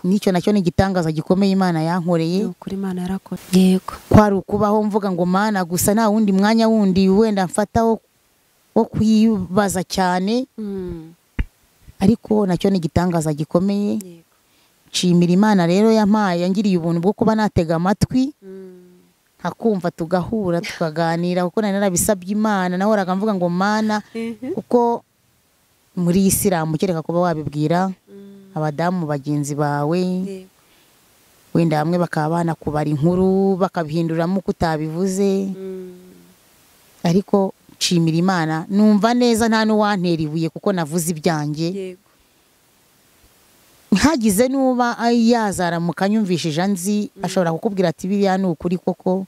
Nicyo nacyo ni igitangaza gikomeye Imana yankoreye. Kuri Imana yarakora. Kwari ukubaho mvuga ngo Mana gusa nta wundi mwanya wundi wenda mfataho wo kwibaza cyane. Ariko nacyo ni igitangaza gikomeye. Nshimira Imana rero yampaye, yangiriye ubuntu bwo kuba natega amatwi hakumva tugahura tukaganira, kuko nari narabisabye Imana. Nahoraga mvuga ngo Mana, kuko muri Isilamu kereka kuba wabibwira abadamu bagenzi bawe, wenda bamwe bakaba banakubara inkuru bakabihinduramo uko utabivuze. Ariko nshimira Imana, numva neza nta n'uwantera ibuye kuko navuze ibyanjye. Hagize nuba yazaramuka nyumvishije anzi, ashobora kukubwira ati biriya ni ukuri koko.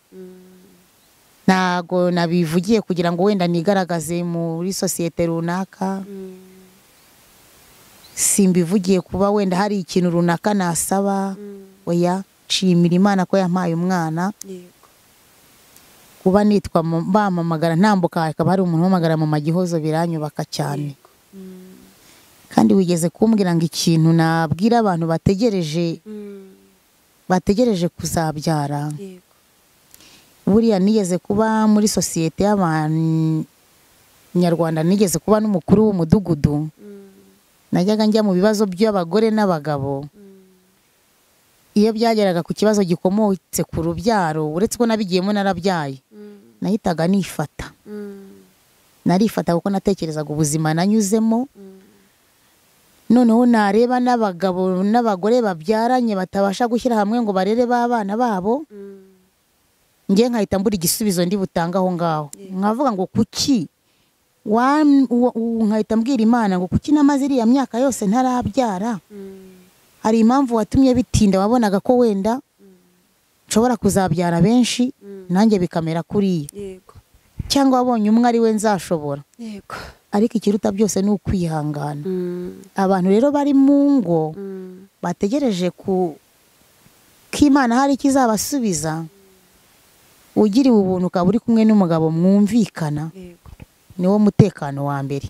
Ntago nabivugiye kugira ngo wenda nigaragaze muri sosiyete runaka. Simbivugiye kuba wenda hari ikintu runaka nasaba. Oya, nshimira Imana ko yampaye umwana. Kuba nitwa bamamagara ntambuka hakaba hari umuntu wamagara Mama Gihozo biranyubaka cyane. Kandi wigeze kumbwira ngo ikintu nabwira abantu bategereje kuzabyara. Buriya nigeze kuba muri sosiyete y'Abanyarwanda, nigeze kuba n'umukuru w'umudugudu. Najyaga njya mu bibazo by'abagore n'abagabo. Iyo byageraga ku kibazo gikomotse ku rubyaro, uretse ko nabigiyemo narabyaye, nahitaga nifata. Narifata kuko natekerezaga ubuzima nanyuzemo. Noneho nareba n'abagabo n'abagore babyaranye batabasha gushyira hamwe ngo barere b'abana babo, ngiye nkahita mbura igisubizo ndi butanga aho ngaho. Nkavuga ngo kuki nkahita mbwira Imana ngo kuki namaze iriya myaka yose ntarabyara, hari impamvu watumye bitinda, wabonaga ko wenda nshobora kuzabyara benshi nanjye bikamera kuriya, cyangwa wabonye umwe ari we nzashobora. Ariko ikiruta byose ni ukwihangana. Abantu rero bari mu ngo bategereje ko Imana hari ikizabasubiza, ugiriwe ubuntu ukaba uri kumwe n'umugabo mwumvikana, niwo mutekano wa mbere.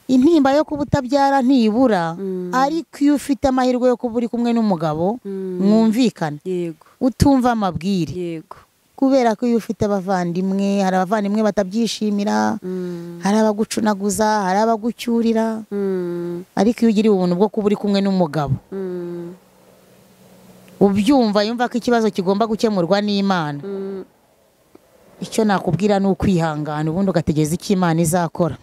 Intimba yo kuba utabyara ntibura, ariko iyo ufite amahirwe yo kuba uri kumwe n'umugabo mwumvikana, utumva amabwire, kubera ko iyo ufite abavandimwe, hari abavandimwe batabyishimira, hari abagucunaguza, hari abagucyurira, ariko iyo ugiriwe ubuntu bwo kuba uri kumwe n'umugabo ubyumva, yumva ko ikibazo kigomba gukemurwa n'Imana, icyo nakubwira ni ukwihangana, ubundi ugategereza icyo Imana izakora.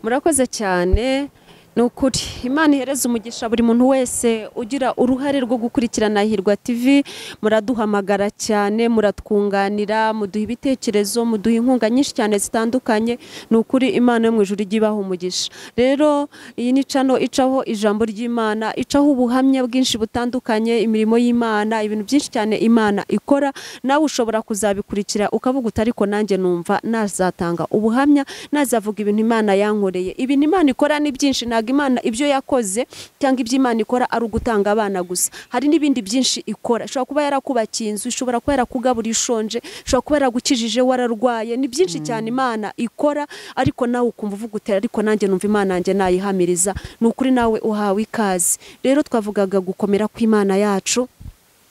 Murakoze cyane. Ni ukuri Imana ihereza umugisha buri muntu wese ugira uruhare rwo gukurikirana Hirwa TV. Muraduhamagara cyane, muratwunganira, muduha ibitekerezo, muduha inkunga nyinshi cyane zitandukanye. Ni ukuri Imana yo mu ijuru ijya ibaha umugisha. Rero iyi ni channel icaho ijambo ry'Imana, icaho ubuhamya bwinshi butandukanye, imirimo y'Imana, ibintu byinshi cyane Imana ikora. Nawe ushobora kuzabikurikira ukavuga uti ariko nanjye numva nazatanga ubuhamya, nazavuga ibintu Imana yankoreye. Ibintu Imana ikora ni byinshi, Imana ibyo yakoze cyangwa ibyo Imana ikora ari ugutanga abana gusa. Hari n'ibindi byinshi ikora. Ishobora kuba yarakubakiye inzu, ishobora kuba yarakugabura ishonje, ishobora kuba yaragukijije wararwaye. Ni byinshi cyane Imana ikora, ariko nawe ukumva uvuga utera ariko nanjye numva Imana yanjye nayihamiriza. Ni ukuri nawe uhawe ikaze. Rero twavugaga gukomera kw'Imana yacu.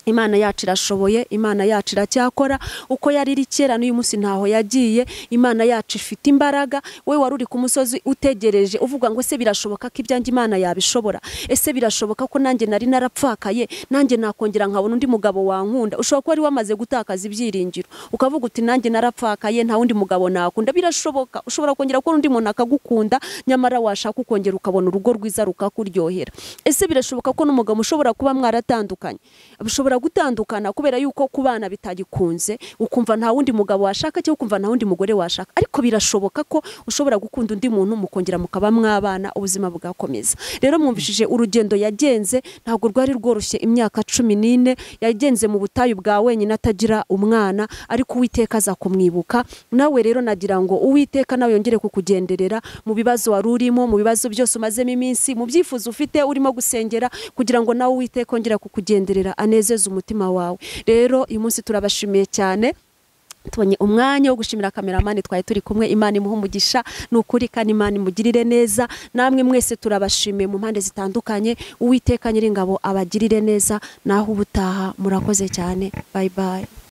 Imana yacu irashoboye, Imana yacu iracyakora, uko yari iri kera n'uyu munsi ntaho yagiye. Imana yacu ifite imbaraga. We wari uri ku musozi utegereje uvuga ngo ese birashoboka ko ibyanjye Imana yabishobora, ese birashoboka ko nanjye nari narapfakaye, nanjye nakongera nkabona undi mugabo wankunda. Ushobora kuba ari wamaze gutakaza ibyiringiro ukavuga uti nanjye narapfakaye nta wundi mugabo nakunda. Birashoboka, ushobora kongera kubona undi muntu akagukunda, nyamara washaka ukongera ukabona urugo rwiza rukakuryohera. Ese birashoboka ko n'umugabo ushobora kuba mwaratandukanye, ushobora gutandukana kubera yuko kubana bitagikunze, ukumva nta wundi mugabo washaka cyangwa ukumva nta wundi mugore washaka. Ariko birashoboka ko ushobora gukunda undi muntu mukongera mukaba mwabana, ubuzima bugakomeza. Rero mwumvishije urugendo yagenze, ntabwo rwari rworoshye. Imyaka 14 yagenze mu butayu bwa wenyine atagira umwana, ariko Uwiteka aza kumwibuka. Nawe rero nagira ngo Uwiteka nawe yongere kukugenderera mu bibazo wari urimo, mu bibazo byose umazemo iminsi, mu byifuzo ufite urimo gusengera, kugira ngo nawe Uwiteka ongera kukugenderera, anezeze umutima wawe. Rero uyu munsi turabashimiye cyane, tubonye umwanya wo gushimira kameramani twari turi kumwe. Imana imuha umugisha, ni ukuri kandi Imana imugirire neza. Namwe mwese turabashimiye mu mpande zitandukanye. Uwiteka Nyiringabo abagirire neza. Naho ubutaha, murakoze cyane. Bye bye.